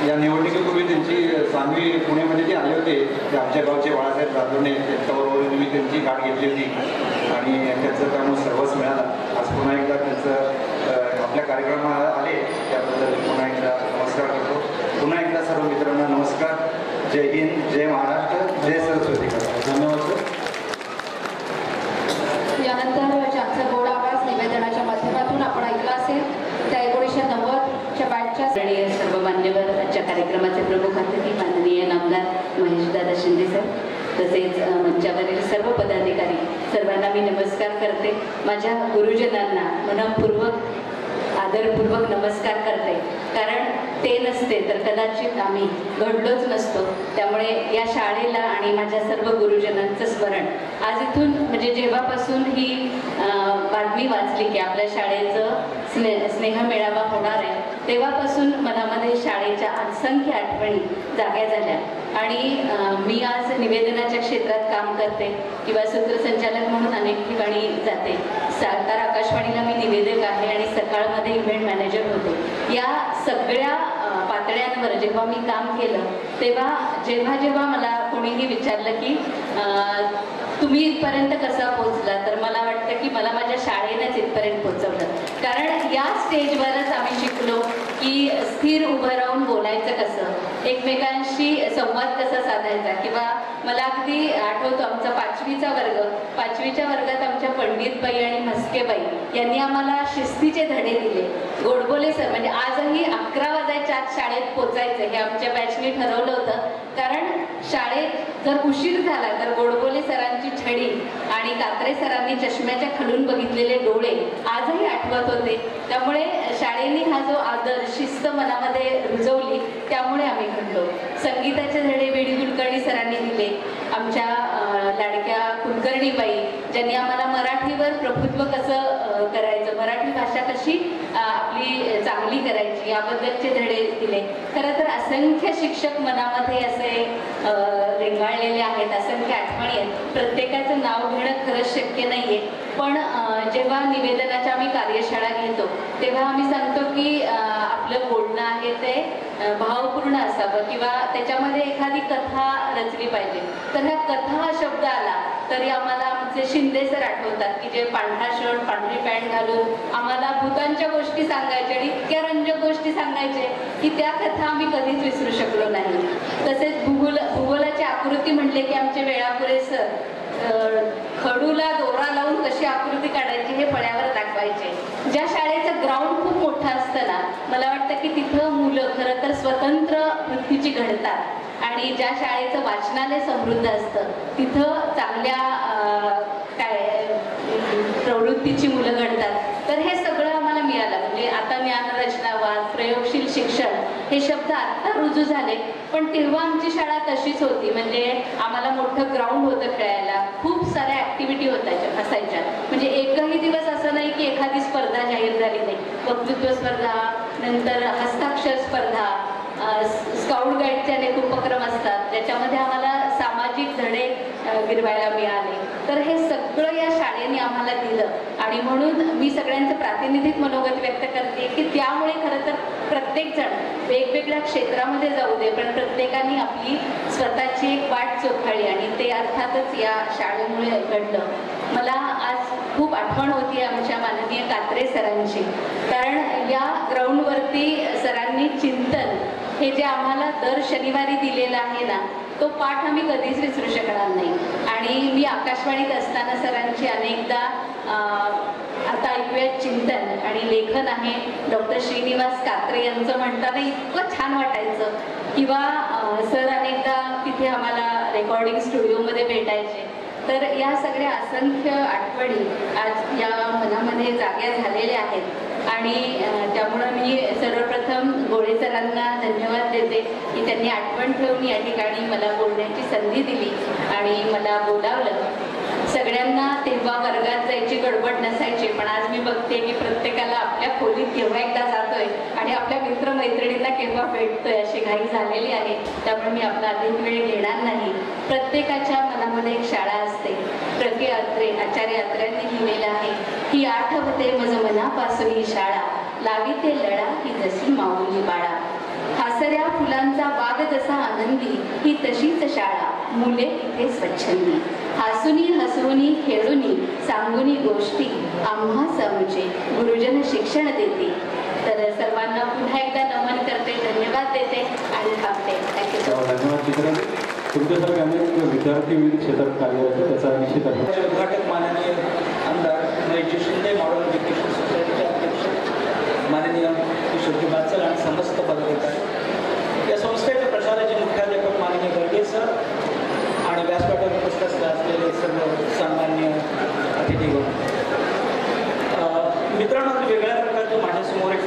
या निवडणुकीपूर्वी त्यांची सांगली पुण्यामध्ये ते आले होते, ते आमच्या गावचे बाळासाहेब जाधवने, त्यांच्याबरोबर मी त्यांची गाठ घेतली होती आणि त्यांचं त्यामुळे सर्वच मिळालं. आज पुन्हा एकदा त्यांचं आपल्या कार्यक्रमाला आले त्याबद्दल पुन्हा एकदा नमस्कार करतो. पुन्हा एकदा सर्व मित्रांना नमस्कार. जय हिंद, जय महाराष्ट्र, जय सरस्वती. धन्यवाद सर. यानंतर ज्यांचा गोड आवाज निवेदनाच्या माध्यमातून आपण ऐकला असेल त्या 1990च्या बॅचच्या सर्व मान्यवर आजच्या कार्यक्रमाचे प्रमुख अतिथी माननीय नामदार महेशदादा शिंदे सर, तसेच मंचावरील सर्व पदाधिकारी, सर्वांना मी नमस्कार करते. माझ्या गुरुजनांना मनपूर्वक आदरपूर्वक नमस्कार करते, कारण ते नसते तर कदाचित आम्ही घडलोच नसतो. त्यामुळे या शाळेला आणि माझ्या सर्व गुरुजनांचं स्मरण आज इथून, म्हणजे जेव्हापासून ही बातमी वाचली की आपल्या शाळेचं स्नेह मेळावा होणार आहे, तेव्हापासून मनामध्ये शाळेच्या असंख्य आठवणी जाग्या झाल्या. आणि मी आज निवेदनाच्या क्षेत्रात काम करते किंवा सूत्रसंचालक म्हणून अनेक ठिकाणी जाते. सातारा आकाशवाणीला मी निवेदक आहे आणि सकाळमध्ये इव्हेंट मॅनेजर होते. या सगळ्या पातळ्यांवर जेव्हा मी काम केलं तेव्हा जेव्हा मला कोणीही विचारलं की तुम्ही इथपर्यंत कसा पोहोचला, तर मला वाटतं की मला माझ्या शाळेनेच इथपर्यंत पोहोचवलं. कारण या स्टेजवरच आम्ही शिकलो की स्थिर उभं राहून बोलायचं कसं, एकमेकांशी संवाद कसा साधायचा. किंवा मला अगदी आठवतो आमचा 5वीचा वर्ग, 5वीच्या वर्गात आमच्या पंडितबाई आणि म्हस्केबाई यांनी आम्हाला शिस्तीचे धडे दिले. गोडबोले सर, म्हणजे आजही 11 वाजायच्या आत शाळेत पोचायचं हे आमच्या बॅचने ठरवलं होतं. कारण शाळेत जर उशीर झाला तर गोडबोले सरांची छडी आणि कात्रे सरांनी चष्म्याच्या खालून बघितलेले डोळे आजही आठवत होते. त्यामुळे शाळेने हा जो आदर, शिस्त मनामध्ये रुजवली, त्यामुळे आम्ही घडलो. संगीताचे धडे वेडी कुलकर्णी सरांनी दिले. आमच्या लाडक्या कुलकर्णीबाई, ज्यांनी आम्हाला मराठीवर प्रभुत्व कसं करायचं, मराठी भाषा कशी आपली चांगली करायची याबद्दलचे धडे दिले. खरं तर असंख्य शिक्षक मनामध्ये असे रेंगाळलेले आहेत, असंख्य आठवणी आहेत. प्रत्येकाचं नाव घेणं खरंच शक्य नाहीये, पण जेव्हा निवेदनाच्या आम्ही कार्यशाळा घेतो तेव्हा आम्ही सांगतो की आपलं बोलणं आहे ते भावपूर्ण असावं किंवा त्याच्यामध्ये एखादी कथा रचली पाहिजे. तर ह्या कथा हा शब्द आला तरी आम्हाला आमचे शिंदे सर आठवतात की जे पांढरा शर्ट पांढरी पॅन्ट घालून आम्हाला भूतांच्या गोष्टी सांगायचे आणि इतक्या रंजक गोष्टी सांगायचे की त्या कथा आम्ही कधीच विसरू शकलो नाही. तसेच भूगोलाची आकृती म्हटले की आमचे वेळापुरे सर खडूला दोरा लावून कशी आकृती काढायची हे फळ्यावर दाखवायचे. ज्या शाळेचं ग्राउंड खूप मोठं असतं ना, मला वाटतं की तिथं मुलं खरं तर स्वतंत्र घडतात आणि ज्या शाळेचं वाचनालय समृद्ध असतं तिथं चांगल्या प्रवृत्तीची मुलं घडतात. तर हे सगळं आम्हाला मिळालं. म्हणजे आता ज्ञानरचनावाद, प्रयोगशील शिक्षण हे शब्द आत्ता रुजू झाले, पण तेव्हा आमची शाळा तशीच होती. म्हणजे आम्हाला मोठं ग्राउंड होतं खेळायला, खूप साऱ्या ॲक्टिव्हिटी असायच्या. म्हणजे एकही दिवस असं नाही की एखादी स्पर्धा जाहीर झाली नाही. वक्तृत्व स्पर्धा, नंतर हस्ताक्षर स्पर्धा, स्काउट गाईडचे अनेक उपक्रम असतात ज्याच्यामध्ये आम्हाला सामाजिक धडे गिरवायला मिळाले. तर हे सगळं या शाळेने आम्हाला दिलं आणि म्हणून मी सगळ्यांचं प्रातिनिधिक मनोगत व्यक्त करते की त्यामुळे खरं तर प्रत्येकजण वेगवेगळ्या क्षेत्रामध्ये जाऊ दे, पण प्रत्येकाने आपली स्वतःची एक वाट चोखाळली आणि ते अर्थातच या शाळेमुळे घडलं. मला आज खूप आठवण होती आमच्या माननीय कात्रे सरांची, कारण या ग्राउंडवरती सरांनी चिंतन हे जे आम्हाला दर शनिवारी दिलेलं आहे ना, तो पाठ आम्ही कधीच विसरू शकणार नाही. आणि मी आकाशवाणीत असताना सरांची अनेकदा आता ऐकूयात चिंतन आणि लेखन आहे डॉक्टर श्रीनिवास कात्रे यांचं म्हणताना इतकं छान वाटायचं. किंवा सर अनेकदा तिथे आम्हाला रेकॉर्डिंग स्टुडिओमध्ये भेटायचे. तर या सगळ्या असंख्य आठवणी आज या मनामध्ये जाग्या झालेल्या आहेत आणि त्यामुळं मी सर्वप्रथम गोळे सरांना धन्यवाद देते की त्यांनी आठवण ठेवून या ठिकाणी मला बोलण्याची संधी दिली आणि मला बोलावलं. सगळ्यांना तेव्हा वर्गात जायची गडबड नसायची, पण आज मी बघते की प्रत्येकाला आपल्या खोलीत केव्हा एकदा जातोय आणि आपल्या मित्रमैत्रिणींना केव्हा भेटतोय अशी घाई झालेली आहे. त्यामुळे मी आपला अधिक वेळ घेणार नाही. प्रत्येकाच्या मनामध्ये एक शाळा असते. प्रके अत्रे आचार्य अत्र्यांनी लिहिलेलं आहे की आठवते मज मनापासून ही शाळा, लाविते लढा ही जशी माऊली बाळा. हासऱ्या फुलांचा बाग जसा आनंदी, ही तशीच शाळा, मुले इथे स्वच्छंदी. हसुनी हसवुनी खेळुनी सांगुनी गोष्टी, आम्हा समजे गुरुजन शिक्षण देते. तर सर्वांना पुन्हा एकदा नमन करते, धन्यवाद देते आणि थांबते. धन्यवाद चित्रा. तुमच्यासारखे अनेक विद्यार्थी विविध क्षेत्रात कार्यरत आहेत, त्याचा निश्चित आहे. उद्घाटक माननीय आमदार महेश शिंदे, मॉडर्न एज्युकेशन सोसायटीचे अध्यक्ष माननीय किशोरजी बाचल आणि समस्त पदाधिकारी, या संस्थेच्या प्रचाराचे मुख्याध्यापक माननीय गर्गे सर आणि व्यासपीठावर उपस्थित असलेले सर्व सन्माननीय अतिथीगण, मित्रांनो, वेगळ्या प्रकारचं माझ्यासमोर एक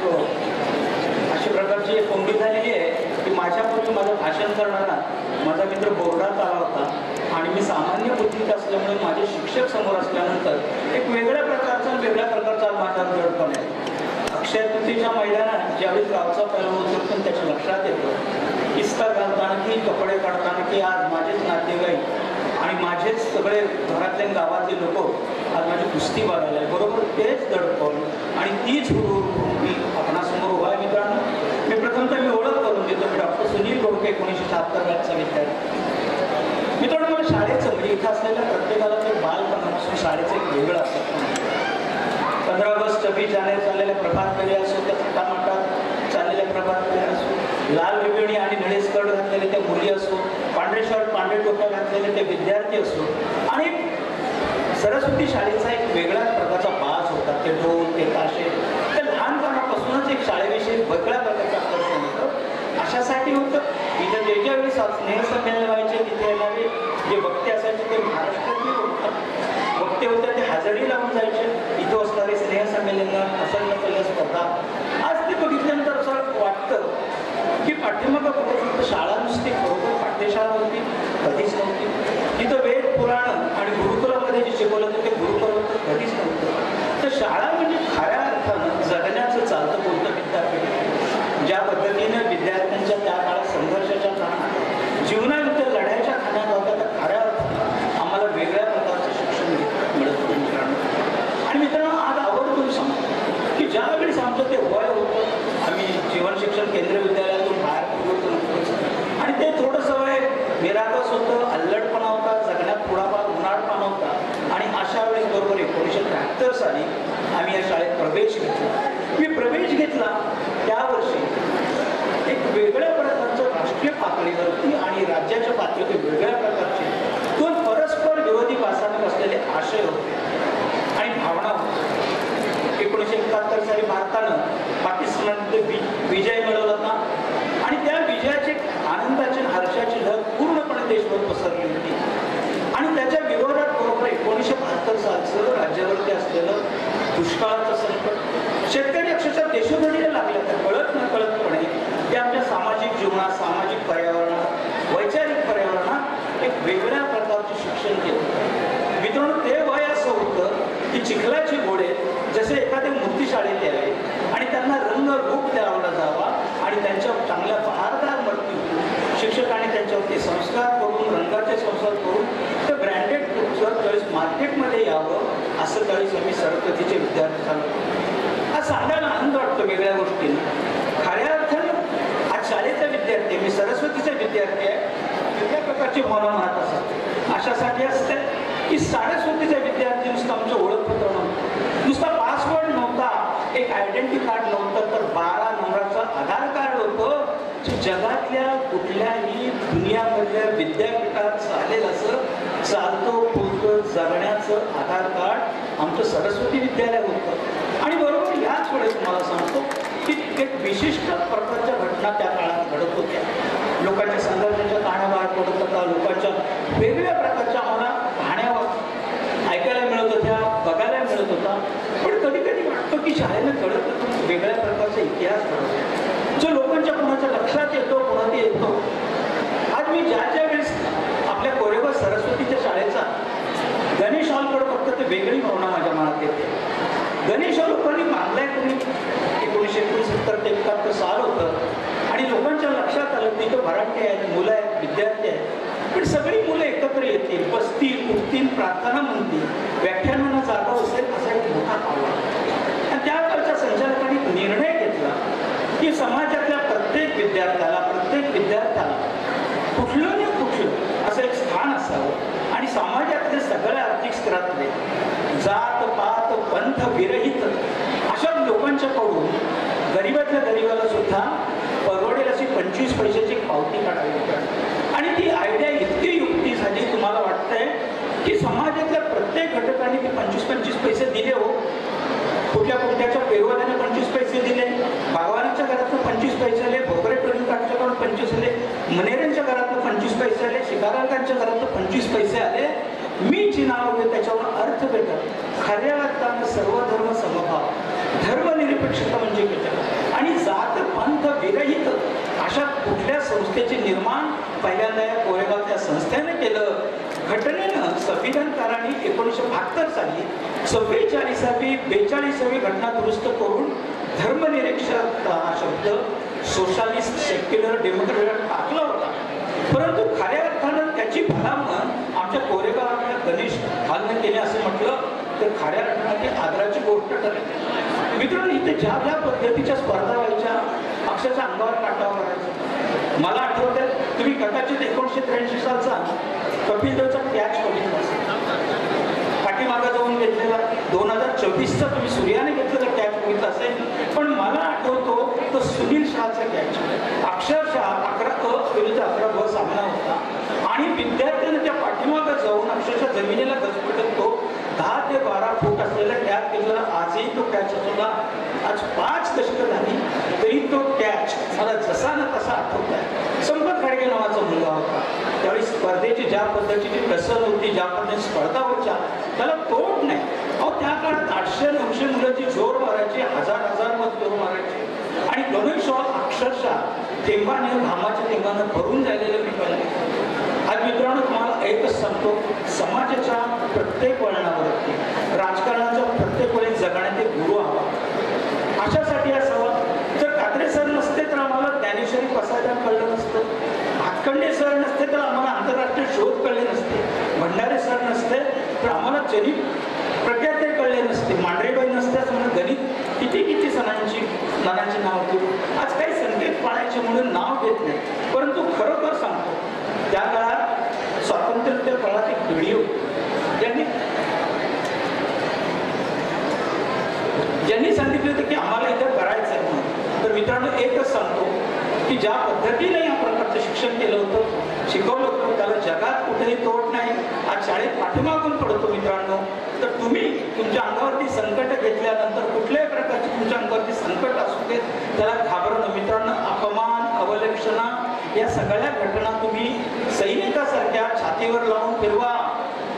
अशा प्रकारची एक कोंडी झालेली आहे की माझ्यापूर्वी माझं भाषण करणारा माझा मित्र बोर्डात आला होता आणि मी सामान्य बुद्धीत असल्यामुळे माझे शिक्षक समोर असल्यानंतर एक वेगळ्या प्रकारचा माझ्यावर जडपण आहे. अक्षय तृतीच्या मैदानात ज्यावेळी गावचा पहिला उतरतो त्याच्या लक्षात येतं इस्तर घालताना की कपडे काढताना की आज माझेच नातेवाईक आणि माझेच सगळे घरातले गावातले लोक आज माझी कुस्ती बघायला आहे. बरोबर तेच दडपण आणि तीच मी आपणासमोर उभा आहे. मित्रांनो, मी प्रथमतः ओळख करून देतो. मी डॉक्टर सुनील गोडके 1976 बॅचचा विद्यार्थी. मित्रांनो, मला शाळेचं म्हणजे इथं असलेल्या प्रत्येकाला ते बालपणापासून शाळेचं एक वेगळं असतं. 15 ऑगस्ट 26 जानेवारी चाललेल्या प्रभात फेरी असो, त्या थाटामाटात चाललेल्या प्रभात फेरी असो, लाल रिबिणी आणि निळे स्कर्ट घातलेले त्या मुली असो, पांढरे शर्ट पांढरे टोप्या घातलेले ते विद्यार्थी असो, आणि सरस्वती शाळेचा एक वेगळ्या प्रकारचा बाज होता. ते ढोल, ते ताशे, ते लहानपणापासूनच एक शाळेविषयी वेगळ्या प्रकारचं आकर्षण होतं. अशासाठी होतं इथं ज्याच्या वेळी स्नेहसंमेलन व्हायचे तिथे येणारे जे वक्ते असायचे ते महाराष्ट्रातले वक्ते होते, ते हजेरी लावून जायचे. इथं असणारे स्नेहसंमेलन, असंख्य स्पर्धा, आज ते बघितल्यानंतर असं वाटतं की पाठ्यक्रमापर्यंत शाळा नुसती बरोबर पाठ्यशाळा होती कधीच नव्हती. तिथं वेद पुराण आणि गुरुकुलामध्ये जे शिकवलं होतं ते गुरुकुल होतं कधीच नव्हतं. तर शाळा म्हणजे खऱ्या अर्थानं जगण्याचं चालतं बोलतं विद्यापीठ. ज्या पद्धतीनं विद्यार्थ्यांच्या त्या काळात संघर्षाच्या काळात जीवनाविरुद्ध लढायच्या खाण्यात होत्या, तर खऱ्या अर्थानं आम्हाला वेगळ्या प्रकारचं शिक्षण मिळत होतं मित्रांनो. आणि मित्रांनो, आज आवर्जून सांगतो की ज्यावेळी आमचं ते वय होतं, आम्ही जीवन शिक्षण केंद्र विद्यालयातून बाहेर पडलो आणि ते थोडंसं वय निरागस होतं, अल्लडपणा होता, जगण्यात थोडाफार उन्हाळपणा होता. आणि अशा वेळेस बरोबर 1973 साली आम्ही या शाळेत प्रवेश घेतला. मी प्रवेश घेतला त्या वर्षी एक वेगळ्या प्रकारचं राष्ट्रीय पातळीवरती आणि राज्याच्या पातळीवर वेगळ्या प्रकारचे दोन परस्पर विरोधी भाषांवर असलेले आशय होते आणि भावना होती. 1971 साली भारतानं पाकिस्तानात विजय मिळवला होता आणि त्या विजयाचे आनंदाचे 1972 सालचं राज्यावरती असलेलं दुष्काळाचं संकट शेतकरी अक्षरशः देशोधडीला लागलं तर कळत न कळतपणे ते आमच्या सामाजिक जीवनात, सामाजिक पर्यावरणात, वैचारिक पर्यावरणात एक वेगळ्या प्रकारचे शिक्षण केलं. मित्रांनो, ते वय असं होतं की चिखलाची घोडे जसे एखाद्या मूर्तीशाळेत यावे आणि त्यांना रंग रूप द्यावला जावा आणि त्यांच्या चांगल्या बहारदार मृत्यू शिक्षकांनी त्यांच्यावरती संस्कार करून, रंगाचे संस्कार करून ते ब्रँडेड पुस्तक त्यावेळेस मार्केटमध्ये यावं असं त्यावेळेस आम्ही सरस्वतीचे विद्यार्थी झालो. आज सांगायला आनंद वाटतो वेगळ्या गोष्टींना. खऱ्या अर्थानं आज शाळेचा विद्यार्थी, मी सरस्वतीचा विद्यार्थी आहे, वेगळ्या प्रकारची भावना म्हणत असतात. अशासाठी असते की सरस्वतीचा विद्यार्थी नुसतं आमचं ओळखपत्र नव्हतं, नुसता पासवर्ड नव्हता, एक आयडेंटिटी कार्ड नव्हतं, तर 12 नंबराचं आधार कार्ड होतं. जगातल्या कुठल्याही दुनियामधल्या विद्यापीठात चालेल असं चालतो फुलतं जगण्याचं आधार कार्ड आमचं सरस्वती विद्यालय होतं. आणि बरोबर याच वेळेस तुम्हाला सांगतो की एक विशिष्ट प्रकारच्या घटना त्या काळात घडत होत्या. लोकांच्या संघर्षाच्या कहाण्या बाहेर पडत होत्या, लोकांच्या वेगवेगळ्या प्रकारच्या आम्हाला कहाण्या ऐकायला मिळत होत्या, बघायला मिळत होता. पण कधी कधी वाटतं की शाळेनं कळत वेगळ्या प्रकारचा इतिहास घडतो जो लोकांच्या कोणाच्या लक्षात येतो, कोणाला येतो. आज मी ज्या वेळेस आपल्या कोरेगाव सरस्वतीच्या शाळेचा गणेश हॉलकडे बघतो ते वेगळी भावना माझ्या मनात येते. गणेश हॉल लोकांनी बांधलाय कोणी 1969 ते 71 साल होतं आणि लोकांच्या लक्षात आलं तिथं भराटे आहेत, मुलं आहेत, विद्यार्थी आहेत, पण सगळी मुलं एकत्र येतील, बसतील, उठतील, प्रार्थना म्हणतील, व्याख्यानांना जागा असेल असा एक मोठा आव्हान. आणि त्यावेळच्या संचालकांनी निर्णय घेतला की समाजातल्या प्रत्येक विद्यार्थ्याला कुठलं ना कुठलं असं एक स्थान असावं आणि समाजातले सगळ्या आर्थिक स्तरातले जात पात पंथ विरहित अशा लोकांच्याकडून गरीबातल्या गरीबाला सुद्धा परवडेल अशी 25 पैशाची पावती काढावी. आणि ती आयडिया इतकी युक्ती झाली, तुम्हाला वाटतंय की समाजातल्या प्रत्येक घटकाने ते 25-25 पैसे दिले. हो, कुठल्या कुठल्याच्या पेरवाल्याने 25 पैसे दिले, बागवानाच्या घरातून 25 पैसे आले, भोगरे टोली काठच्याकडून 25 आले, मनेऱ्यांच्या घरातून 25 पैसे आले, शिकारांच्या घरातून 25 पैसे आले. मी जी नाव घेते त्याच्यावर अर्थ भेटत. खऱ्या अर्थानं सर्वधर्म समभाव, धर्मनिरपेक्षता म्हणजे भेटत आणि जात पंथ विरहित अशा कुठल्या संस्थेचे निर्माण पहिल्यांदा या कोरेगाव संस्थेने केलं. घटनेनं संविधानकारांनी 1972 साली 44वी 42वी घटना दुरुस्त करून धर्मनिरपेक्षता हा शब्द सोशलिस्ट सेक्युलर डेमोक्रेट टाकला होता. परंतु खऱ्या अर्थानं त्याची भलामण आमच्या कोरेगावच्या गणेश हॉलने केले असं म्हटलं तर खऱ्या अर्थाने आदराची गोष्ट ठरली. मित्रांनो, इथे ज्या ज्या पद्धतीच्या स्पर्धा व्हायच्या अक्षरशः अंगावर काटावर करायचं. मला आठवतं तुम्ही कदाचित 1983 सालचा कपिल देवचा कॅच बघितला असेल, पाठीमागा जाऊन घेतलेला. 2024चा तुम्ही सूर्याने घेतलेला कॅच बघितला असेल. पण मला आठवतो तो सुनील शहाचा कॅच. अक्षरशः 11 विरुद्ध 11 सामना होता आणि विद्यार्थ्याने त्या पाठीमागा जाऊन अक्षरशः जमिनीला गजबजत तो 10 ते 12 फूट असलेला कॅच केलेला. आजही तो कॅच असला. आज 5 दशकं झाली तरी तो कॅच मला जसा ना तसा आठवत आहे. संपत खाडगे नावाचा मुलगा होता. त्यावेळी स्पर्धेची ज्या पद्धतीची कसर होती, ज्या पद्धतीची स्पर्धा व्हायच्या त्याला तोड नाही. अहो, त्या काळात 800-900 मुलांची जोर मारायची, 1000-1000 मत जोर मारायची आणि गणेश हॉल अक्षरशः थेंबाने घामाच्या थेंबानं भरून जायलेलं मी पाहिलं. आज मित्रांनो, तुम्हाला एकच सांगतो, समाजाच्या प्रत्येक वळणावरती, राजकारणाच्या प्रत्येक वेळी जगण्यात एक गुरु हवा. अशासाठी असावा. जर कात्रे सर नसते तर आम्हाला ज्ञानेश्वरी पसायदान कळलं नसतं, हातखंडे सर नसते तर आम्हाला आंतरराष्ट्रीय शोध कळले नसते, भंडारे सर नसते तर आम्हाला चरित प्रख्याते कळले नसते, मांढरेबाई नसत्याच म्हणून गणित किती सणांची नाव घेऊ. आज काही संकेत पाळायचे म्हणून नाव घेत नाही. परंतु खरोखर सांगतो, त्या काळात स्वातंत्र्य काळात एक व्हिडिओ ज्यांनी सांगितलं होतं की आम्हाला इथं करायचं आहे म्हणून. तर मित्रांनो, एकच सांगतो की ज्या पद्धतीने या प्रकारचं शिक्षण केलं होतं, शिकवलं होतं, त्याला जगात कुठेही तोड नाही. आज शाळेत पाठीमागून पडतो मित्रांनो. तर तुम्ही तुमच्या अंगावरती संकट घेतल्यानंतर कुठल्याही प्रकारची तुमच्या अंगावरती संकट असू दे त्याला घाबरणं. मित्रांनो, अपमान, अवलक्षणा या सगळ्या घटना तुम्ही सैनिकासारख्या छातीवर लावून फिरवा.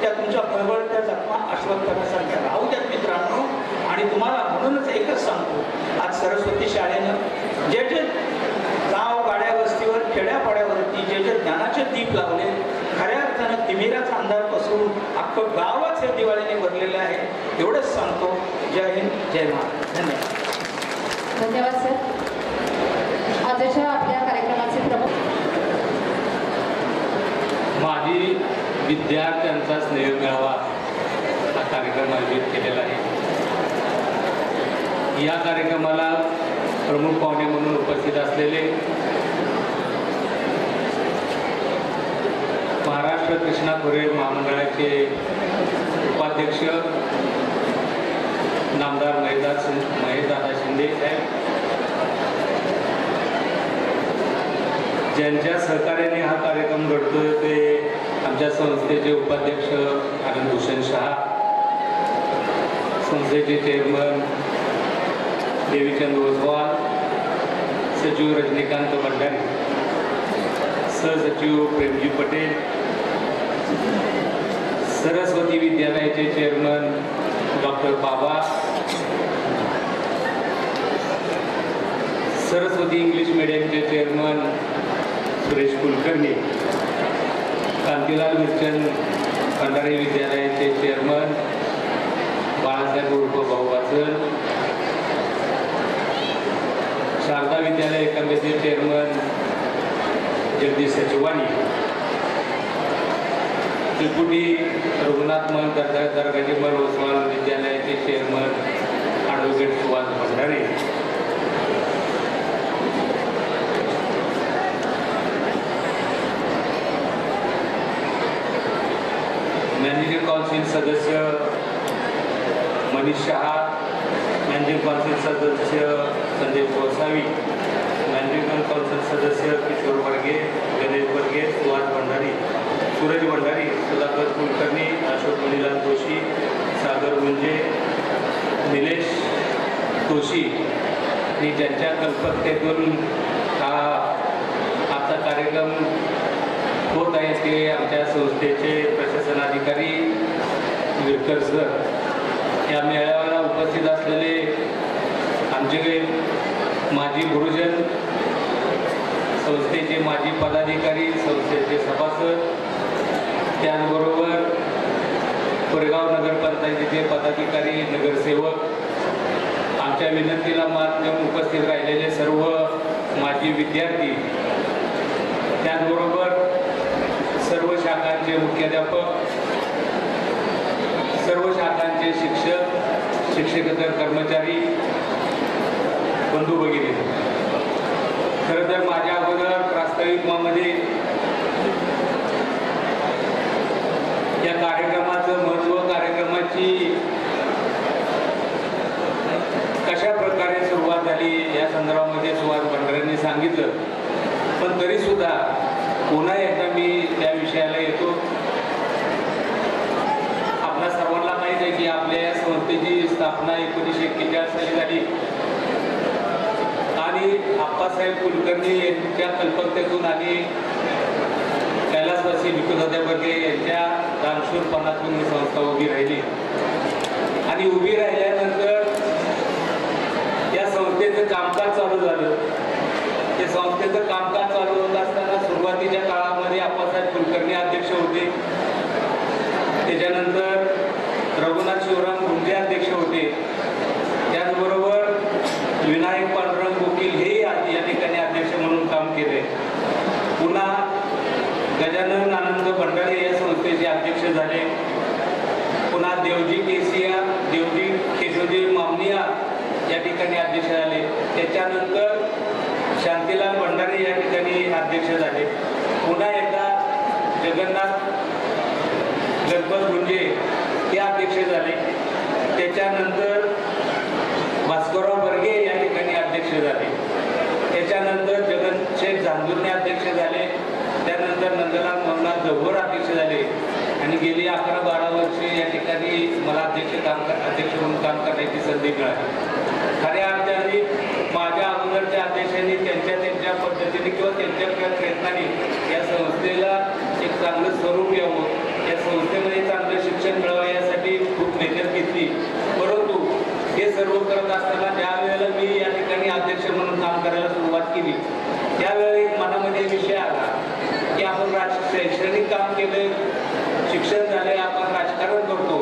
त्या तुमच्या बळबळत्या जखमा अश्वत्थासारख्या राहू द्यात मित्रांनो. आणि तुम्हाला म्हणूनच एकच सांगतो, आज सरस्वती शाळेनं जे जे गाव गाड्या वस्तीवर खेड्यापाड्यावरती जे जे ज्ञानाचे दीप लावले, खऱ्या अर्थानं तिमिराचा अंधार पसरून अख्खं गावच हे दिवाळीने भरलेलं आहे. एवढंच सांगतो. जय हिंद, जय महाराष्ट्र. धन्यवाद. धन्यवाद सर. आजच्या आपल्या कार्यक्रमाचे प्रमुख माजी विद्यार्थ्यांचा स्नेह मेळावा हा कार्यक्रम आयोजित केलेला आहे. या कार्यक्रमाला प्रमुख पाहुणे म्हणून उपस्थित असलेले महाराष्ट्र कृष्णा खोरे महामंडळाचे उपाध्यक्ष नामदार महेशदादा शिंदे साहेब, ज्यांच्या सहकार्याने हा कार्यक्रम घडतोय ते आमच्या संस्थेचे उपाध्यक्ष आनंद भूषण शहा, संस्थेचे चेअरमन देवीचंद ओसवाल, सचिव रजनीकांत भंडारी, सहसचिव प्रेमजी पटेल, सरस्वती विद्यालयाचे चेअरमन डॉक्टर बाबा, सरस्वती इंग्लिश मीडियमचे चेअरमन सुरेश कुलकर्णी, कांतीलाल विरचंद भंडारी विद्यालयाचे चेअरमन बाळासाहेब उर्फ भाऊ वाचन, शारदा विद्यालय एकांबेचे चेअरमन जगदीश सचिवानी, त्रिपुटी रघुनाथ मल दरगाजीमल ओसवाल विद्यालयाचे chairman advocate Subhash Bhandare, managing council सदस्य मनीष शहा, मॅनेजिंग काउन्सिल सदस्य संजय गोसावी, मॅनेजिंग काउन्सिल सदस्य किशोर वर्गे, गणेश वर्गे, सुहास भंडारी, सूरज भंडारी, सुधाकर कुलकर्णी, अशोक मणिलाल जोशी, सागर गुंजे, निलेश जोशी आणि ज्यांच्या कल्पकतेतून हा आजचा कार्यक्रम होत आहे ते आमच्या संस्थेचे प्रशासनाधिकारी विरकर सर. या मेळाव्याला उपस्थित असलेले आमचे माजी गुरुजन, संस्थेचे माजी पदाधिकारी, संस्थेचे सभासद, त्याचबरोबर कोरेगाव नगरपंचायतीचे पदाधिकारी, नगरसेवक, आमच्या विनंतीला मान देऊन उपस्थित राहिलेले सर्व माजी विद्यार्थी, त्याचबरोबर सर्व शाखांचे मुख्याध्यापक, सर्व शाखांचे शिक्षक, शिक्षकेतर कर्मचारी, बंधू भगिनी, खरं तर माझ्या अगोदर प्रास्ताविकामध्ये या कार्यक्रमाचं महत्त्व, कार्यक्रमाची कशा प्रकारे सुरुवात झाली या संदर्भामध्ये सुहास भंडारेंनी सांगितलं. पण तरीसुद्धा पुन्हा एकदा मी त्या विषयाला येतो. आपल्या सर्वांना माहीत आहे की आपल्या या संस्थेची स्थापना 1941 साली झाली आणि आप्पासाहेब कुलकर्णी यांच्या कल्पकतेतून आणि कैलासवासी विकुदादा बर्गे यांच्या दानशूरपणातून ही संस्था उभी राहिली. आणि उभी राहिल्यानंतर या संस्थेचं कामकाज चालू झालं. ते संस्थेचं कामकाज चालू होत असताना सुरुवातीच्या काळामध्ये आप्पासाहेब कुलकर्णी अध्यक्ष होते, त्याच्यानंतर रघुनाथ शिवराम गुंजे अध्यक्ष होते, त्याचबरोबर विनायक पांडुरंग गोकील हेही या ठिकाणी अध्यक्ष म्हणून काम केले. पुन्हा गजानन आनंद भंडारे या संस्थेचे अध्यक्ष झाले. पुन्हा देवजी केशवजी मामनिया या ठिकाणी अध्यक्ष झाले. त्याच्यानंतर शांतीलाल भंडारे या ठिकाणी अध्यक्ष झाले. पुन्हा एकदा जगन्नाथ गणपत गुंजे हे अध्यक्ष झाले. त्याच्यानंतर भास्करराव बर्गे या ठिकाणी अध्यक्ष झाले. त्याच्यानंतर जगनशेठ झांजुर्णे अध्यक्ष झाले. त्यानंतर नंदलाल मोहननाथ जव्हर अध्यक्ष झाले आणि गेली 11-12 वर्षे या ठिकाणी मला अध्यक्ष म्हणून काम करण्याची संधी मिळाली. खऱ्या अर्थाने माझ्या अगोदरच्या अध्यक्षांनी त्यांच्या पद्धतीने किंवा त्यांच्या प्रयत्नाने या संस्थेला एक चांगलं स्वरूप यावं या संस्थेमध्ये चांगलं शिक्षण मिळावं यासाठी खूप मेहनत घेतली. परंतु हे सर्व करत असताना ज्या वेळेला मी या ठिकाणी अध्यक्ष म्हणून काम करायला सुरुवात केली त्यावेळी मनामध्ये विषय आला की आपण शैक्षणिक काम केलं, शिक्षण झाले, आपण राजकारण करतो,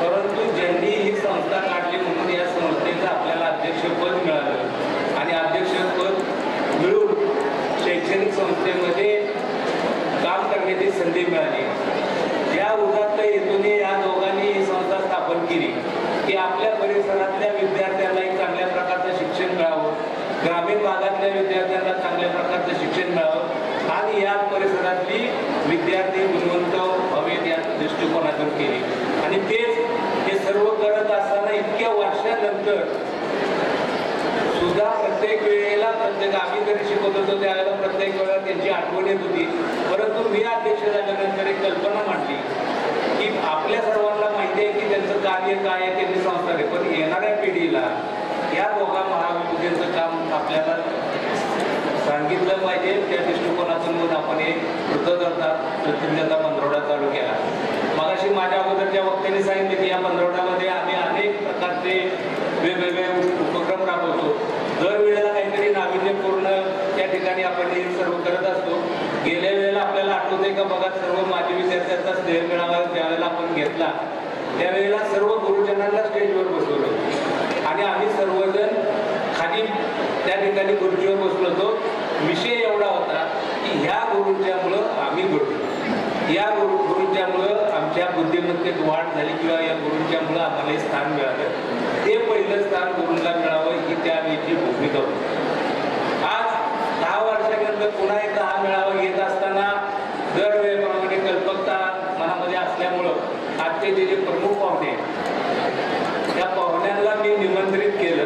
परंतु ज्यांनी ही संस्था काढली म्हणून या संस्थेचं आपल्याला अध्यक्षपद मिळालं आणि अध्यक्षपद मिळून शैक्षणिक संस्थेमध्ये काम करण्याची संधी मिळाली. या उदात्त हेतूने या दोघांनी ही संस्था स्थापन केली की आपल्या परिसरातल्या विद्यार्थ्यांना एक चांगल्या प्रकारचं शिक्षण मिळावं, ग्रामीण भागातल्या विद्यार्थ्यांना चांगल्या प्रकारचं शिक्षण मिळावं आणि या परिसरातली विद्यार्थी गुणवंत व्हावेत या दृष्टिकोनातून केली. आणि तेच हे सर्व करत असताना इतक्या वर्षानंतर सुद्धा प्रत्येक वेळेला आम्ही जरी शिकवत होतो त्यावेळेला प्रत्येक वेळेला त्यांची आठवण येत होती. परंतु मी अध्यक्ष झाल्यानंतर एक कल्पना मांडली की आपल्या सर्वांना माहिती आहे की त्यांचं कार्य काय आहे, त्यांनी संस्था आहे, पण येणाऱ्या पिढीला या दोघा महाविद्यालयाचं काम आपल्याला सांगितलं पाहिजे. त्या दृष्टिकोनातून आपण हे कृतज्ञता पंधरवडा चालू केला. मगाशी माझ्या अगोदरच्या वक्त्यांनी सांगितले की या पंधरवड्यामध्ये आम्ही अनेक प्रकारचे वेगवेगळे उपक्रम राबवतो. दर वेळेला काहीतरी नाविन्यपूर्ण त्या ठिकाणी आपण हे सर्व करत असतो. गेल्या वेळेला आपल्याला आठवतंय का बघा, सर्व माजी विद्यार्थ्यांचा स्नेह मेळावा ज्यावेळेला आपण घेतला त्यावेळेला सर्व गुरुजनांना स्टेजवर बसवलं आणि आम्ही सर्वजण खाली त्या ठिकाणी खुर्चीवर बसलो होतो. विषय एवढा होता की ह्या गुरूंच्यामुळं आम्ही घडलो, या गुरूंच्यामुळं आमच्या बुद्धिमत्तेत वाढ झाली किंवा या गुरूंच्यामुळं आम्हाला हे स्थान मिळालं. ते पहिलं स्थान गुरूंना मिळावं ही त्यावेळीची भूमिका होती. आज 10 वर्षानंतर पुन्हा एकदा हा मेळावा घेत असताना दरवेळेप्रमाणे कल्पकता मनामध्ये असल्यामुळं आजचे जे प्रमुख पाहुणे त्या पाहुण्यांना मी निमंत्रित केलं.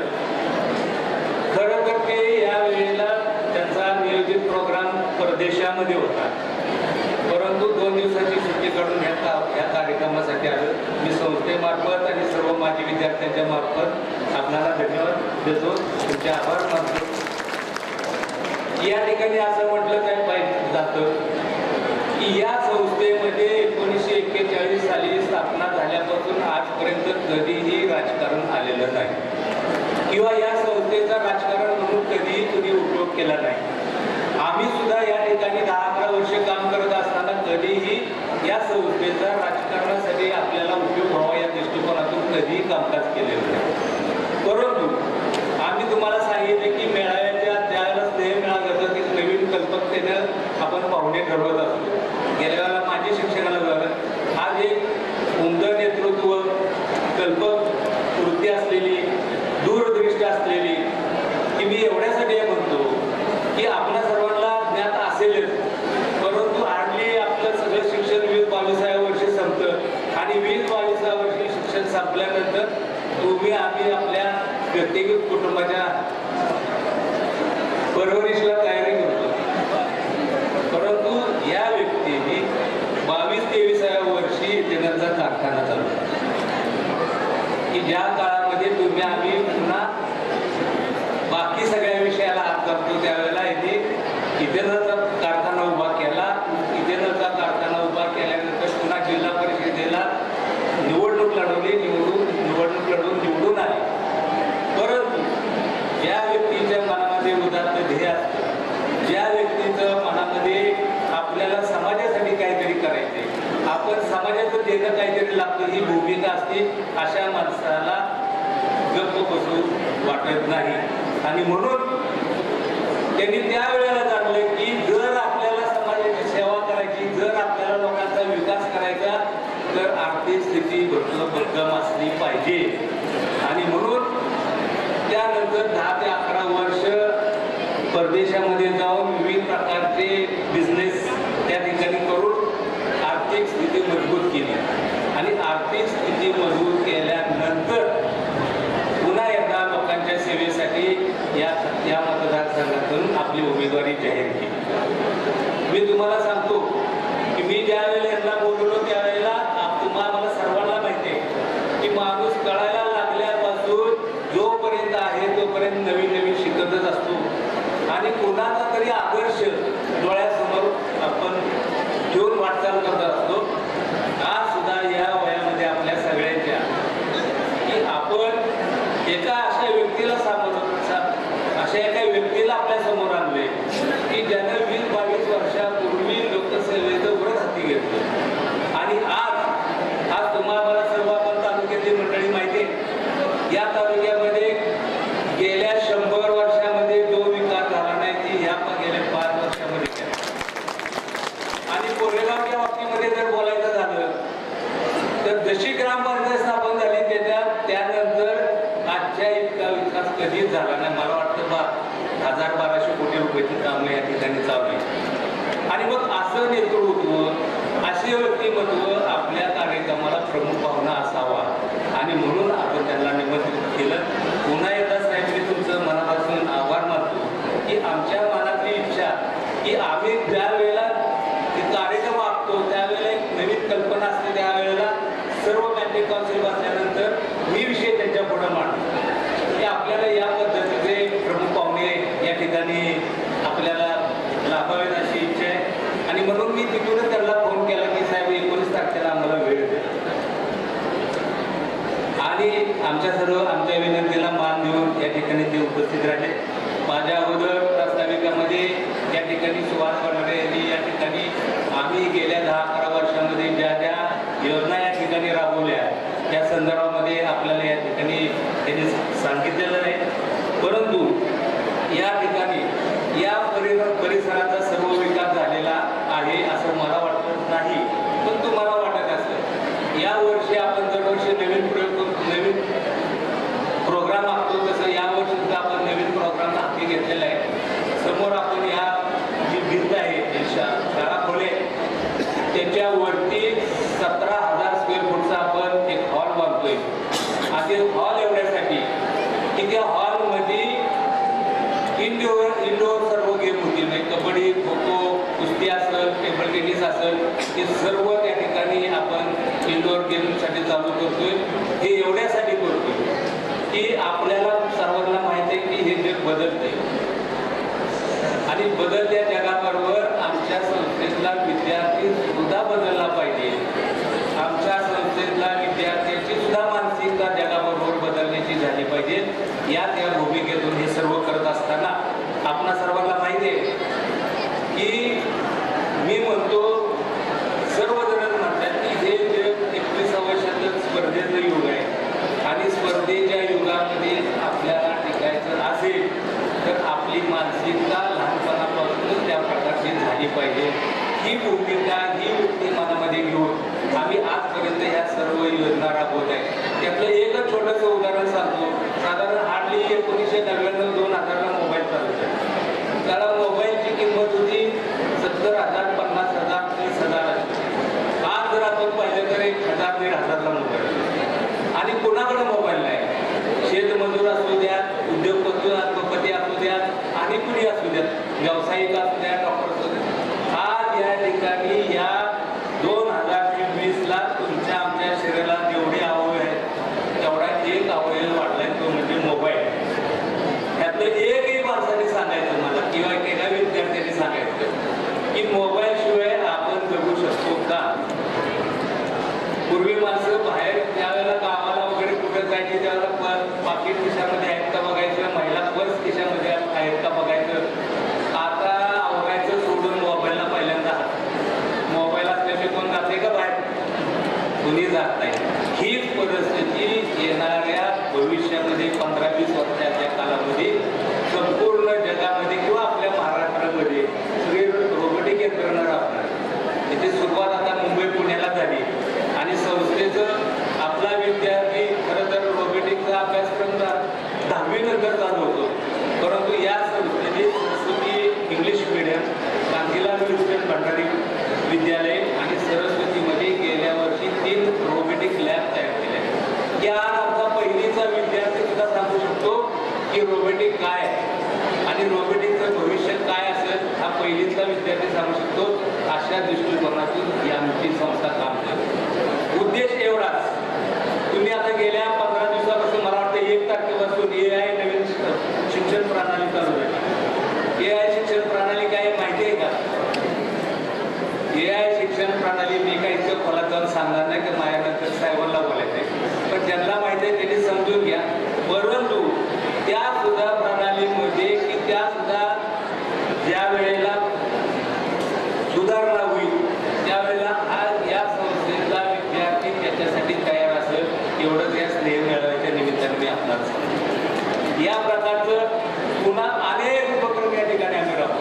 खरं तर ते या वेळेला त्यांचा नियोजित प्रोग्राम परदेशामध्ये होता, परंतु 2 दिवसाची सुट्टी काढून या कार्यक्रमासाठी आलं. मी संस्थेमार्फत आणि सर्व माजी विद्यार्थ्यांच्या मार्फत आपल्याला धन्यवाद देतो, तुमचे आभार मानतो. या ठिकाणी असं म्हटलं काय पाहिजे जातं की या संस्थेमध्ये 1941 साली स्थापना झाल्यापासून आजपर्यंत कधीही राजकारण आलेलं नाही किंवा या संस्थेचा राजकारण म्हणून कधीही कुणी उपयोग केला नाही. आम्ही सुद्धा या ठिकाणी 10-11 वर्ष काम करत असताना कधीही या संस्थेचा राजकारणासाठी आपल्याला उपयोग व्हावा या दृष्टिकोनातून कधीही कामकाज केलेलं नाही. परंतु आम्ही तुम्हाला सांगितले की मेळाव्याच्या ज्यावेळेला स्नेह मेळावा घेतो की नवीन कल्पकतेनं आपण पाहुणे ठरवत असतो. गेल्या वेळेला माझी शिक्षणाला झालं. आज एक उमदं नेतृत्व, कल्पक वृत्ती असलेली, दूरदृष्टी असलेली की मी एवढ्यासाठी म्हणतो की आपल्या सर्वांना ज्ञात असेलच, परंतु हार्डली आपलं सगळं शिक्षण 20-22 वर्षी संपतं आणि 20-22 वर्षी शिक्षण संपल्यानंतर तुम्ही आम्ही आपल्या व्यक्तिगत कुटुंबाच्या परवरिशला तयारी करतो. परंतु या व्यक्तीने 22-23 वर्षी त्यांचा कारखाना चालू की ज्या काळामध्ये तुम्ही आम्ही पुन्हा बाकी सगळ्या विषयाला हात करतो त्यावेळेला इथेनचा कारखाना उभा केला. इथेनचा कारखाना उभा केल्यानंतर पुन्हा जिल्हा परिषदेला निवडणूक लढवली, निवडणूक लढवून निवडून आली. परंतु ज्या व्यक्तीच्या मनामध्ये उदात्त ध्येय असतं, ज्या व्यक्तीचं मनामध्ये आपल्याला समाजासाठी काहीतरी करायचे, आपण समाजाचं देणं काहीतरी लागतं ही भूमिका असते, अशा माणसाला गप्प बसू वाटत नाही. आणि म्हणून त्यांनी त्यावेळेला जाणलं की जर आपल्याला समाजाची सेवा करायची, जर आपल्याला लोकांचा विकास करायचा तर आर्थिक स्थिती भक्कम असली पाहिजे. आणि म्हणून त्यानंतर 10 ते 11 वर्ष परदेशामध्ये जाऊन विविध प्रकारचे बिझनेस त्या ठिकाणी करून आर्थिक स्थिती मजबूत केली आणि आर्थिक स्थिती मजबूत केल्यानंतर पुन्हा एकदा लोकांच्या सेवेसाठी या मतदारसंघातून आपली उमेदवारी जाहीर केली. मी तुम्हाला सांगतो की मी ज्या वेळेला यांना बोललो त्यावेळेला तुम्हाला सर्वांना माहिती आहे की माणूस कळायला लागल्यापासून जोपर्यंत आहे तोपर्यंत नवीन नवीन शिकतच असतो आणि कोणाचा तरी आदर्श डोळ्यासमोर आपण घेऊन वाटचाल करत असतो. एका अशा व्यक्तीला अशा एका व्यक्तीला आपल्या समोर आणले की ज्यानं 20-22 वर्षापूर्वी लोकसेवेचं व्रत हाती घेतलं आणि आज तुम्हाला सर्व आपण तालुक्यातली मंडळी माहिती आहे, या तालुक्यामध्ये गेल्या 100 वर्षामध्ये जो विकास झाला नाही ती ह्या गेल्या 5 वर्षामध्ये केला. आणि कोरेगावच्या बाबतीमध्ये जर बोलायचं झालं तर जशी ग्रामपंचायत स्थापन झाली त्यानंतर आजच्या इतका विकास कधीच झाला नाही. मला वाटतं 1200 कोटी रुपयाची कामं या ठिकाणी चालू आहे. आणि मग असं नेतृत्व, असे व्यक्तिमत्व आपल्या कार्यक्रमाला प्रमुख पाहुणा असावा आणि म्हणून आपण त्यांना निमंत्रित केलं. पुन्हा एकदा साहेब मी तुमचं मनापासून आभार मानतो की आमच्या मनातली इच्छा की आम्ही ज्या वेळेला कार्यक्रम आखतो त्यावेळेला एक नवीन कल्पना असते, त्यावेळेला सर्व बँकिंग काउन्सिल बसल्यानंतर मी विषय त्यांच्या पुढे मांडतो की आपल्याला या पद्धतीचे प्रमुख पाहुणे या ठिकाणी आपल्याला लाभावेत अशी इच्छा आहे. आणि म्हणून मी तिथूनच त्यांना फोन केला की साहेब 19 तारखेला आम्हाला वेळ द्या. आणि आमच्या विनंतीला मान देऊन या ठिकाणी ते उपस्थित राहिले. माझ्या अगोदर प्रास्ताविकामध्ये या ठिकाणी सुहास वडारे यांनी या ठिकाणी आम्ही गेल्या 10-11 वर्षामध्ये ज्या ज्या योजना या ठिकाणी राबवल्या त्या संदर्भामध्ये आपल्याला या ठिकाणी त्यांनी सांगितलेलं आहे. परंतु या ठिकाणी या परिसराचा सर्व विकास झालेला आहे असं मला वाटत नाही. पण तुम्हाला वाटत असेल यावर्षी आपण दरवर्षी नवीन प्रोग्राम आखतो तसं यावर्षी सुद्धा आपण नवीन प्रोग्राम हाती घेतलेला आहे. समोर आपण या जी भिंत आहे शाळा खोले त्याच्यावरती 17,000 स्क्वेअर फूटचा आपण एक हॉल बांधतोय. आणि हॉल एवढ्यासाठी की त्या हॉलमध्ये इंडोर सर्व गेम होतील, म्हणजे कबड्डी, खो खो, कुस्ती असेल, टेबल टेनिस असेल, हे सर्व त्या ठिकाणी आपण इंडोर गेमसाठी चालू करतोय. हे एवढ्यासाठी करतोय की आपल्याला सर्वांना माहिती आहे की हे जग बदलते आणि बदलत्या जगाबरोबर आमच्या संस्थेतला विद्यार्थी सुद्धा बदलला पाहिजे. आमच्या संस्थेतला विद्यार्थ्याची सुद्धा मानसिकता जगाबरोबर बदलण्याची झाली पाहिजे. त्या भूमिकेतून हे सर्व करत असताना आपणा सर्वांना माहिती आहे की मी म्हणतो सर्वजण म्हणतात की हे जग 21व्या शतक स्पर्धेचं युग आहे आणि स्पर्धेच्या युगामध्ये आपल्याला टिकायचं असेल तर आपली मानसिकता लहानपणापासूनच त्या प्रकारची झाली पाहिजे. ही भूमिका ही वृत्ती मनामध्ये घेऊन आम्ही आजपर्यंत ह्या सर्व योजना राबवत आहे. त्यातलं एकच छोटंसं उदाहरण सांगतो. साधारण हार्डली 1999-2000ला मोबाईल चालू आहे. त्याला मोबाईलची किंमत होती 70,000, 50,000, 30,000. आज जर आपण पाहिलं तर 1,000-1,500ला मोबाईल आणि कोणाकडे मोबाईल नाही. शेतमजूर असू द्या, उद्योगपती असू द्या आणि कुणी असू द्या, व्यावसायिक असू द्या, डॉक्टर असू द्या. आज या ठिकाणी या 2020ला तुमच्या आमच्या शरीरात जेवढे अवयव आहेत तेवढा एक अवयव वाढलाय, तो म्हणजे मोबाईल. त्यातलं एकही माणसाने सांगायचं मला किंवा एका विद्यार्थ्यांनी सांगायचं की मोबाईल शिवाय आपण जगू शकतो का. पूर्वी माणसं बाहेर त्यावेळेला गावाला वगैरे कुठे जायचे त्यावेळेला पाकिट खिशामध्ये आहेत का बघायचं, महिला पर्स खिशामध्ये आहेत का बघायचं. आता आवरायचं सोडून मोबाईलला पहिल्यांदा मोबाईल असल्याशिवाय कोण जाते का बाहेर, कुणी जात नाही. हीच परिस्थिती येणाऱ्या भविष्यामध्ये 15-20 वर्षाच्या कालामध्ये संपूर्ण जगामध्ये किंवा आपल्या महाराष्ट्रामध्ये सगळे रोबोटिक यंत्रणा राहणार. याची सुरुवात आता मुंबई पुण्याला झाली आणि संस्थेचं आपला विद्यार्थी खरं तर रोबोटिकचा अभ्यासक्रम 10वी नंतर चालू होतो. परंतु या संस्थेने Saraswati English medium, Kantilal Wilson Bhandari विद्यालय आणि सरस्वतीमध्ये गेल्या वर्षी 3 रोबोटिक लॅब तयार केल्या. या आमचा पहिलीचा विद्यार्थी सुद्धा सांगू शकतो की रोबोटिक काय आणि रोबोटिकचं भविष्य काय असेल हा पहिलीचा विद्यार्थी सांगू शकतो. अशा दृष्टिकोनातून ही आमची संस्था काम करते. उद्देश एवढाच, तुम्ही आता गेल्या 15 दिवसापासून मला वाटतं 1 तारखेपासून AI नवीन शिक्षण प्रणाली चालू झाली. AI शिक्षण प्रणाली काय माहिती आहे का? AI शिक्षण प्रणाली मी काही इतकं खोलात जाऊन सांगणार नाही की माझ्यानंतर साहेबांना बोलायचं आहे, पण ज्यांना माहिती आहे त्यांनी समजून घ्या. परंतु या प्रकारचं पुन्हा अनेक उपक्रम या ठिकाणी आम्ही राहतो.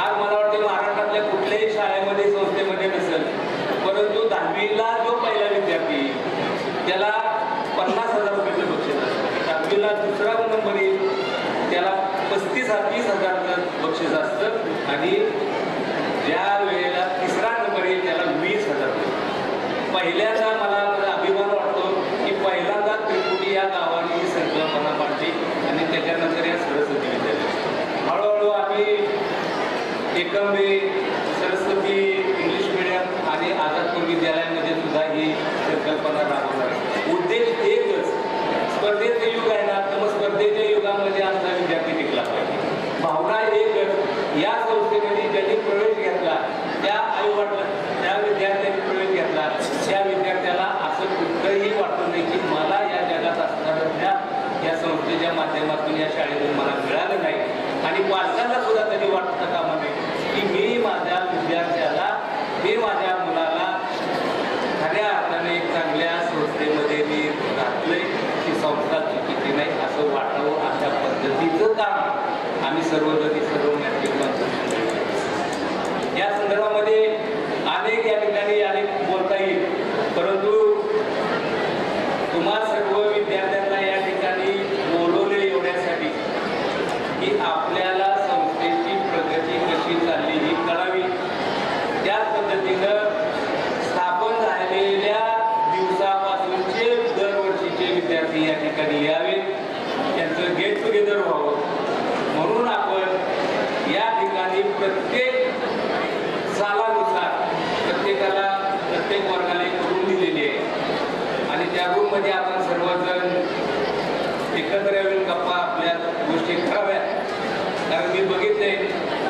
आज मला वाटतं महाराष्ट्रातल्या कुठल्याही शाळेमध्ये संस्थेमध्ये नसेल, परंतु 10वीला जो पहिला विद्यार्थी त्याला 50,000 रुपयाचं बक्षीस असतं. 10वीला दुसरा नंबर येईल त्याला 35,000 बक्षीस असतं आणि ज्या वेळेला तिसरा नंबर येईल त्याला 20,000 रुपये. पहिल्यांदा मला अभिमान वाटतो की पहिल्यांदा त्रिपुटी या गावाने ही संकल्पना मांडली आणि त्याच्यानंतर या सरस्वती विद्यालय. हळूहळू आम्ही एकंदरी सरस्वती इंग्लिश मिडियम आणि आझादपूर विद्यालयामध्ये सुद्धा ही संकल्पना राबवणार. उद्देश एकच, स्पर्धेचं युग आहे ना, तर मग स्पर्धेच्या युगामध्ये आमचा विद्यार्थी टिकला पाहिजे. भावना एकच, या संस्थेमध्ये ज्यांनी प्रवेश घेतला त्या आईवडिलांनी त्या विद्यार्थ्यांनी प्रवेश घेतला त्या विद्यार्थ्याला असं कुठंही वाटत नाही की मला या जगात असणारं ज्ञान या संस्थेच्या माध्यमातून या शाळेतून मला मिळालं नाही. आणि पालकांना सुद्धा तरी वाटतं कामा नये की मी माझ्या विद्यार्थ्याला, मी माझ्या मुलाला खऱ्या अर्थाने एक चांगल्या संस्थेमध्ये मी घातलंय, ती संस्था चुकीची नाही असं वाटावं अशा पद्धतीचं काम आम्ही सर्वजणी सर्व या संदर्भामध्ये अनेक या ठिकाणी अनेक बोलता येईल, परंतु तुम्हा सर्व विद्यार्थ्यांना या ठिकाणी बोलवले एवढ्यासाठी की आपल्याला संस्थेची प्रगती कशी चालली ही कळावी. त्याच पद्धतीनं स्थापन झालेल्या दिवसापासूनचे दरवर्षीचे विद्यार्थी या ठिकाणी यावे, त्यांचं गेट टुगेदर व्हावं. म्हणून आपण या ठिकाणी प्रत्येक सालानुसार प्रत्येकाला प्रत्येक वर्गाला एक रूम दिलेली आहे आणि त्या रूममध्ये आपण सर्वजण एकत्र येऊन गप्पा आपल्या गोष्टी कराव्यात. कारण मी बघितले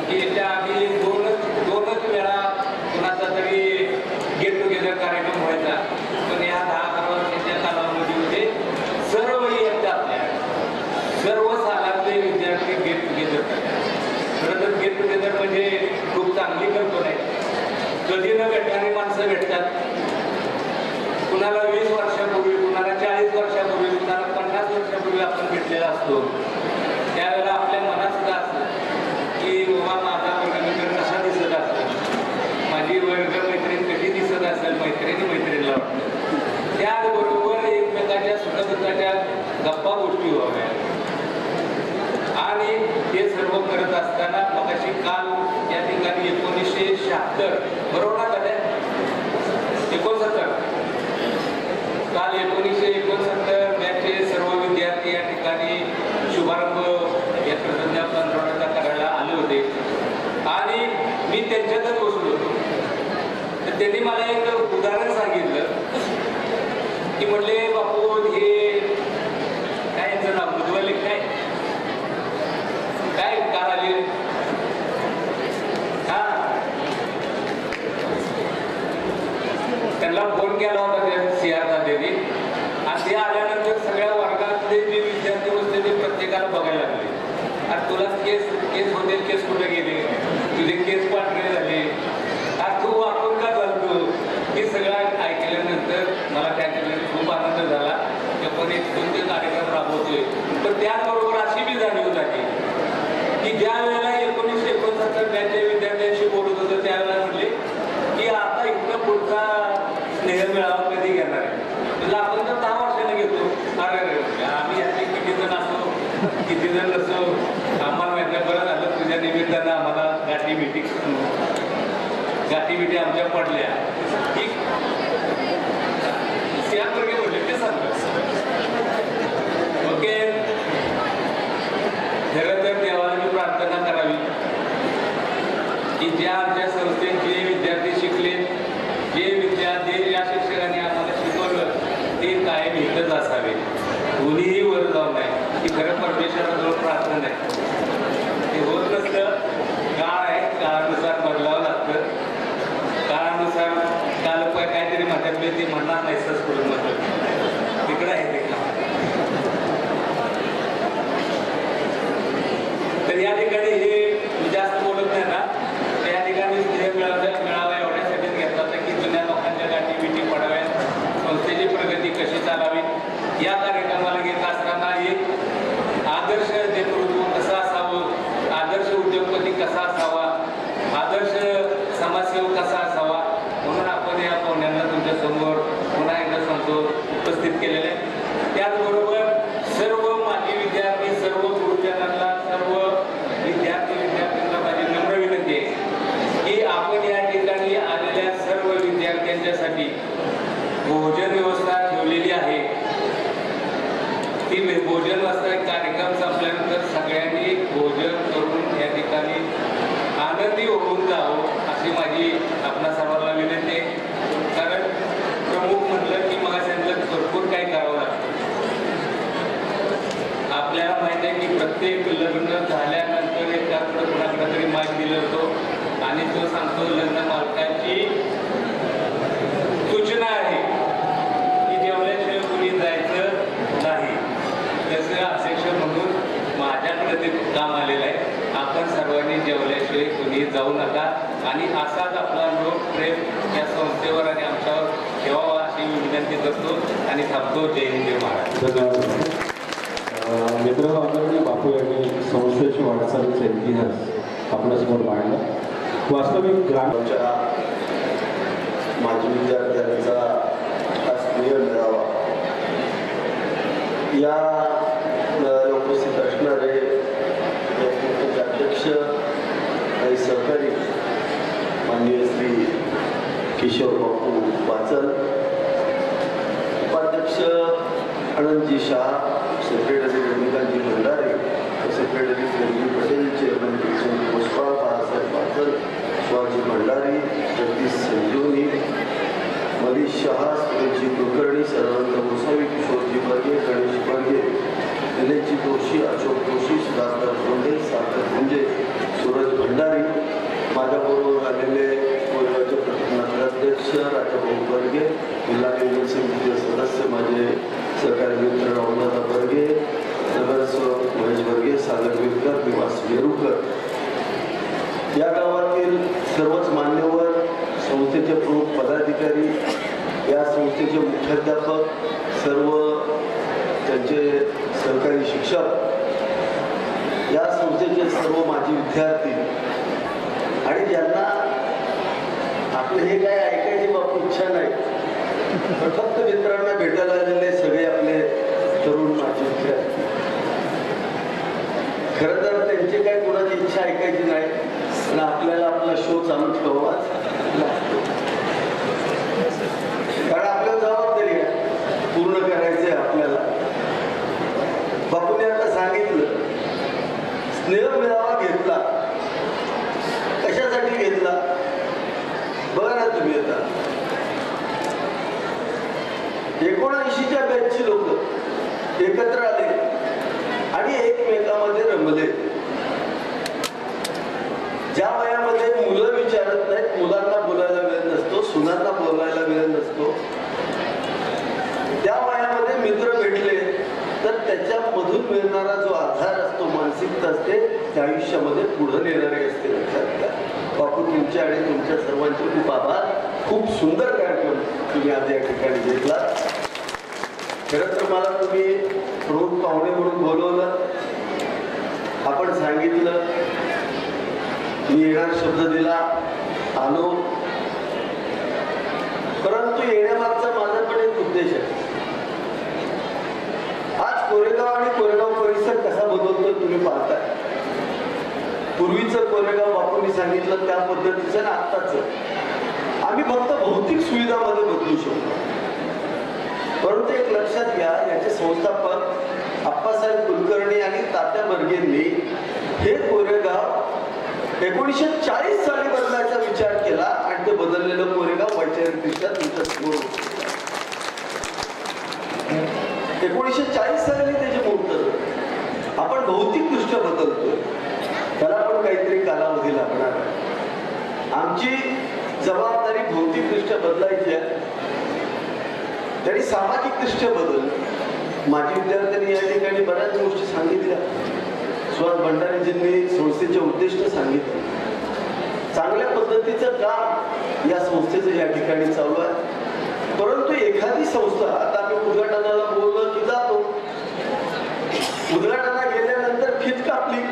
की याच्या आधी दोनच वेळा कुणाचा तरी गेट टुगेदर कार्यक्रम व्हायचा, पण या 10-11 वर्षाच्या कालावधीमध्ये सर्व आपल्या सर्व सालातले विद्यार्थी गेट टुगेदर करतात. खरं तर गेट टुगेदर म्हणजे खूप चांगली कल्पना आहे. कधी न भेटणारी माणसं भेटतात. कुणाला 20 वर्षापूर्वी, कुणाला 40 वर्षापूर्वी, कुणाला 50 वर्षापूर्वी आपण भेटलेला असतो. त्यावेळेला आपल्या मनात सुद्धा असतं की बाबा माझा वर्गमित्र कसा दिसत असेल, माझी वर्ग मैत्रीण कशी दिसत असेल, मैत्रिणीला वाटतं. त्याचबरोबर एकमेकाच्या सुखदुःखाच्या गप्पा गोष्टी व्हाव्या. आणि हे सर्व करत असताना मगाशी काल या ठिकाणी 1976 बरोबर ना कधी 69 काल 1969 बॅचचे सर्व विद्यार्थी या ठिकाणी शुभारंभ या प्रतिज्ञापन करायला आले होते आणि मी त्यांच्यातच बसलो होतो. तर त्यांनी मला एक उदाहरण सांगितलं की म्हटले बापू हे काय यांचं नाव बुधवाली काय काल आले त्यांना फोन केला होता त्या सिआरचा त्यांनी आणि ते आल्यानंतर सगळ्या वर्गातले जे विद्यार्थी बसले ते प्रत्येकाला बघायला लागले. आणि तुला केस होते, केस कुठे गेले, तुझे केस पांढरे झाले, आज तू वापरून का चालतो, हे सगळं ऐकल्यानंतर मला त्या ठिकाणी खूप आनंद झाला. आपण एक कोणते कार्यक्रम राबवतोय, पण त्याचबरोबर अशी बी जाणीव झाली की ज्या वेळेला 1969 बॅचच्या विद्यार्थ्यांशी बोलत होतं त्यावेळेला म्हणले की आता इथं पुढचा स्नेहमेळावा कधी घेणार आहे. म्हणजे आपण तर 10 वर्षाने घेतो. अरे आम्ही यातले किती जण असो किती जण नसो आम्हाला माहिती बरं झालं तुझ्या निमित्तानं आम्हाला गाठी आमच्या पडल्या की त्याप्रमाणे बोलले ते सांगतात. ओके, खरं तर देवाला मी प्रार्थना करावी की ज्या आमच्या संस्थेत जे विद्यार्थी शिकले, जे ज्या शिक्षकांनी आम्हाला शिकवलं ते कायम इथंच असावे, कोणीही वर जाऊ नये. ही खरं परमेश्वराजवळ प्रार्थना आहे. ते होत नसतं. काळ आहे, काळानुसार बदलावं लागतं. काळानुसार काल काहीतरी म्हणतात ते म्हणणार नाही सस करून म्हणतात तिकडं आहे ते काम. तर या ठिकाणी हे जास्त बोलत नाही ना, त्या ठिकाणी मेळावा एवढ्यासाठीच घेतला होता की जुन्या लोकांच्या गाठी बिटी पडाव्यात, संस्थेची प्रगती कशी चालावी. या कार्यक्रमाला घेत असताना एक भोजन वाजता एक कार्यक्रम संपल्यानंतर सगळ्यांनी भोजन करून या ठिकाणी आनंदी होऊन जावं अशी माझी आपणा सर्वांना विनंती आहे. कारण प्रमुख म्हटलं की मला त्यांचं भरपूर काही करावं लागतं. आपल्याला माहिती आहे की प्रत्येक लग्न झाल्यानंतर एकाकडे कुणाकडे तरी माग दिलं होतो आणि तो सांगतो लग्न मालकाची सूचना आहे की जेवल्याशिवाय कुणी जायचं नाही. तसं अध्यक्ष म्हणून माझ्याकडे ते काम आलेलं आहे. आपण सर्वांनी जेवल्याशिवाय कुणी जाऊ नका आणि असाच आपला लोकप्रेम या संस्थेवर आणि आमच्यावर ठेवावा अशी विनंती करतो आणि थांबतो. जय हिंद जय महाराष्ट्र. मित्र आदरणीय बापू यांनी संस्थेच्या वाटचालीचा इतिहास आपल्यासमोर मांडला. वास्तविक ग्रामच्या माजी विद्यार्थ्यांचा हा स्नेह मिळावा या उपस्थित असणारे अध्यक्ष आणि सहकारी माननीय श्री किशोर बापू वाचन, उपाध्यक्ष Anandji Shah, secretary Ramakantji Bhandare, secretary Sanjeev Patel, chairman Pushpa Balasaheb Wachan, Shivaji Bhandari, Jagdish संजीवनी, मनीष शहा, सुरेशजी कुलकर्णी, सर्वांत गोसावी, किशोरजी बर्गे, गणेश बर्गे, दिनेशजी जोशी, अशोक जोशी, सुधाकर धोंडे, सागर गुंजे, सूरज भंडारी, माझ्याबरोबर आलेले कोरेगावचे नगराध्यक्ष राजाभाऊ बर्गे, जिल्हा नियोजन समितीचे सदस्य माझे सहकारी मित्र रामदादा बर्गे, नगरसेवक महेश बर्गे, सागर विरकर, निवास वेरुकर, या गावातील सर्वच मान्यवर, संस्थेचे प्रमुख पदाधिकारी, या संस्थेचे मुख्याध्यापक, सर्व त्यांचे सहकारी शिक्षक, या संस्थेचे सर्व माजी विद्यार्थी आणि ज्यांना आपलं हे काय ऐकायची बाबा इच्छा नाही पण फक्त मित्रांना भेटायला आलेले सगळे आपले तरुण माजी विद्यार्थी. खरं तर त्यांची काय कोणाची इच्छा ऐकायची नाही पण आपल्याला आपला शो चालू ठेवावा लागतो कारण आपल्याला जबाबदारी आहे पूर्ण करायचं आहे आपल्याला. बापूने आता सांगितलं स्नेह मेळावा घेतला, कशासाठी घेतला बघा ना तुम्ही. आता 79च्या बॅचची लोक एकत्र आले आणि एकमेकांमध्ये रमले. ज्या वयामध्ये मुलं विचारत नाहीत, मुलांना बोलायला वेळ नसतो, सुनांना बोलायला वेळ नसतो, त्या वयामध्ये मित्र भेटले तर त्याच्यामधून मिळणारा जो आधार असतो, मानसिकता असते, त्या आयुष्यामध्ये पुढे नेणारे असते. लक्षात घ्या. बापू तुमचे आणि तुमच्या सर्वांचे खूप आभार. खूप सुंदर कार्यक्रम तुम्ही आज या ठिकाणी घेतला. खरं तर मला तुम्ही प्रमुख पाहुणे म्हणून बोलवलं, आपण सांगितलं, मी येणार शब्द दिला, आलो. परंतु येण्यामागचा माझा पण एक उद्देश आहे. आज कोरेगाव आणि कोरेगाव परिसर कसा बदलतोय तुम्ही पाहताय. पूर्वीचं कोरेगाव बापूंनी सांगितलं त्या पद्धतीचं ना आत्ताच आम्ही फक्त भौतिक सुविधामध्ये बदलू शकतो. परंतु एक लक्षात घ्या, याचे संस्थापक आप्पासाहेब कुलकर्णी आणि तात्या बर्गेंनी हे कोरेगाव 1940 साली बदलायचा विचार केला आणि ते बदललेलं कोरेगाव वैचारिकदृष्ट्या तुमच्या समोर 1940 साली त्याची मूर्त. आपण भौतिकदृष्ट्या बदलतोय, त्याला पण काहीतरी कालावधी लागणार आहे. आमची जबाबदारी भौतिकदृष्ट्या बदलायची आहे, त्यांनी सामाजिकदृष्ट्या बदल. माजी विद्यार्थ्यांनी या ठिकाणी बऱ्याच गोष्टी सांगितल्या. सुहास भंडारीजींनी संस्थेचे उद्दिष्ट सांगितले. चांगल्या पद्धतीचं काम या संस्थेचं या ठिकाणी चालू आहे. परंतु एखादी संस्था, आता आम्ही उद्घाटनाला बोललो की जातो, उद्घाटनाला गेल्यानंतर फीत कापली,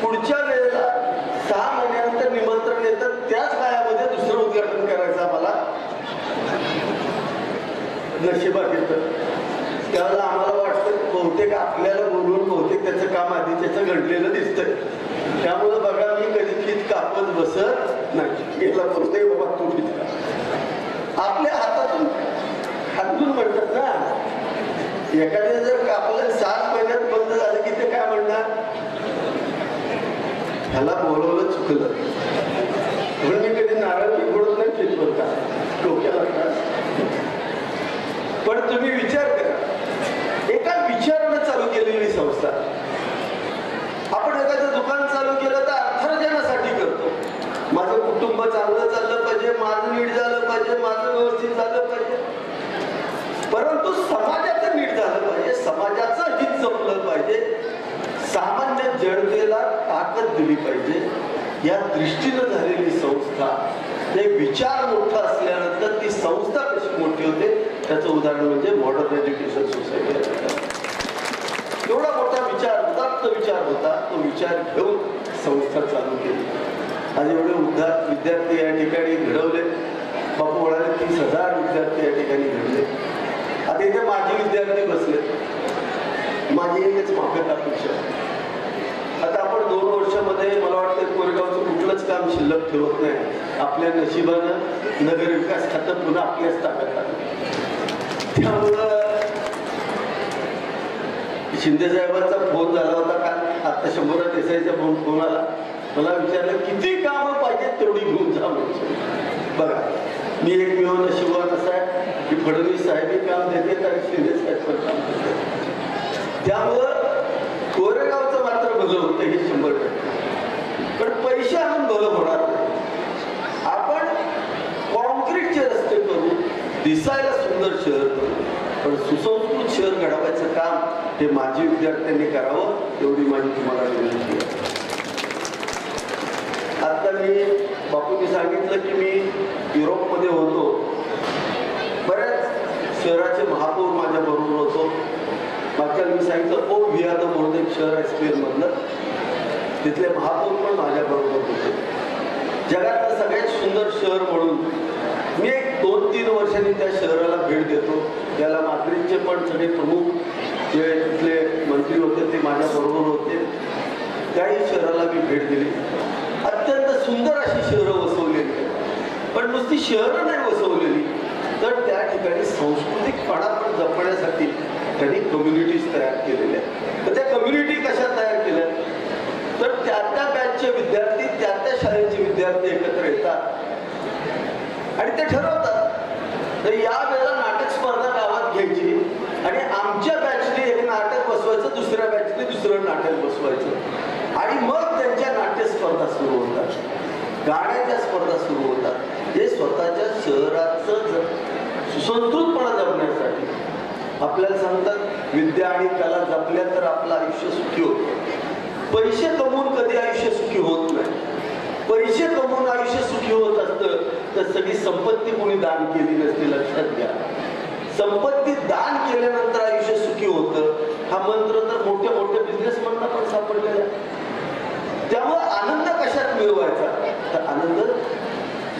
पुढच्या वेळेला 6 महिन्यानंतर निमंत्रण येतं, त्याच काळामध्ये दुसरं उद्घाटन करायचं आम्हाला नशिबात येतं. त्यावेळेला आम्हाला वाटतं बहुतेक आपल्याला बोलून बहुतेक त्याचं काम आधी त्याचं घडलेलं दिसतंय. त्यामुळं बघा मी कधी फीत कापत बसत नाही. गेला बोलतोय बाबा तू फीत आपल्या हातातून म्हणतात ना, एखाद्या जर आपलं 7 महिन्यात बंद झालं की ते काय म्हणणार, ह्याला बोलवलं चुकलं. म्हणून मी कधी नारळ बिघडत नाही चितवत का डोक्याला. पण तुम्ही विचार करा, एका विचारानं चालू केलेली संस्था. आपण एखादं दुकान चालू केलं तर अर्थार्जनासाठी करतो. माझं कुटुंब चांगलं चाललं पाहिजे, माझं नीट झालं पाहिजे, माझं व्यवस्थित झालं पाहिजे. परंतु समाजाचं नीट झालं पाहिजे, समाजाचं हित जपलं पाहिजे, सामान्य जनतेला ताकद दिली पाहिजे, या दृष्टीनं झालेली संस्था. ते विचार मोठा असल्यानंतर ती संस्था कशी मोठी होते त्याचं उदाहरण म्हणजे मॉडर्न एज्युकेशन सोसायटी. एवढा मोठा विचार होता, तो विचार घेऊन संस्था चालू केली. आज एवढे विद्यार्थी या ठिकाणी घडवले. बापू म्हणाले 30,000 विद्यार्थी या ठिकाणी घडले. आता इथे माझे विद्यार्थी बसले, माझी एकच माफक अपेक्षा. आता आपण 2 वर्षामध्ये मला वाटतं कोरेगावचं कुठलंच काम शिल्लक ठेवत नाही. आपल्या नशिबानं नगर विकास खातं पुन्हा आपल्याच ताब्यात आलं. त्यामुळं शिंदे साहेबांचा फोन झाला होता काल, आता 100 देसाईचा फोन आला. मला विचारलं किती कामं पाहिजे तेवढी घेऊन जा म्हणजे. बघा मी एक मिळून नशिबान असा आहे की फडणवीस साहेबही काम देते आणि शिंदे साहेब पण काम देते. त्यामुळं कोरेगावचं मात्र भलं होतं हे 100%. पण पैसे आणून भलं होणार नाही. आपण कॉन्क्रीटचे रस्ते करू, दिसायला सुंदर शहर करू, पण सुसंस्कृत शहर घडवायचं काम हे माजी विद्यार्थ्यांनी करावं, एवढी माझी तुम्हाला विनंती आहे. आता मी बापूंनी सांगितलं की मी युरोपमध्ये होतो, बऱ्याच शहराचे महापौर माझ्या बरोबर होतो. मागच्या मी सांगितलं ओ व्हिया म्हणून एक शहर आहे स्पेनमधलं, तिथले महापौर पण माझ्या बरोबर होते. जगातलं सगळ्यात सुंदर शहर म्हणून मी एक 2-3 वर्षांनी त्या शहराला भेट देतो. त्याला माद्रिदचे पण सगळे प्रमुख जे तिथले मंत्री होते ते माझ्या बरोबर होते. त्याही शहराला मी भेट दिली. अत्यंत सुंदर अशी शहरं वसवलेली, पण नुसती शहरं नाही वसवलेली तर त्या ठिकाणी सांस्कृतिकपणा पण जपण्यासाठी त्यांनी कम्युनिटीज तयार केलेल्या. तर त्या कम्युनिटी कशा तयार केल्या, तर त्या बॅचचे विद्यार्थी त्या शाळेचे विद्यार्थी एकत्र येतात आणि ते ठरवतात तर या वेळेला नाटक स्पर्धा गावात घ्यायची आणि आमच्या बॅचने एक नाटक बसवायचं, दुसऱ्या बॅचने दुसरं नाटक बसवायचं आणि मग त्यांच्या नाट्य स्पर्धा सुरू होतात, गाण्याच्या स्पर्धा सुरू होतात. हे स्वतःच्या शहराचं सुसंस्कृतपणा जपण्यासाठी आपल्याला सांगतात विद्या आणि कला जपल्या तर आपलं आयुष्य सुखी होतं. पैसे कमवून कधी आयुष्य सुखी होत नाही. पैसे कमवून आयुष्य सुखी होत असतं तर सगळी संपत्ती कोणी दान केली नसते, लक्षात घ्या. संपत्ती दान केल्यानंतर आयुष्य सुखी होतं हा मंत्र तर मोठ्या मोठ्या बिझनेसमॅनना पण सापडलेला आहे. त्यामुळे आनंद कशात मिळवायचा, तर आनंद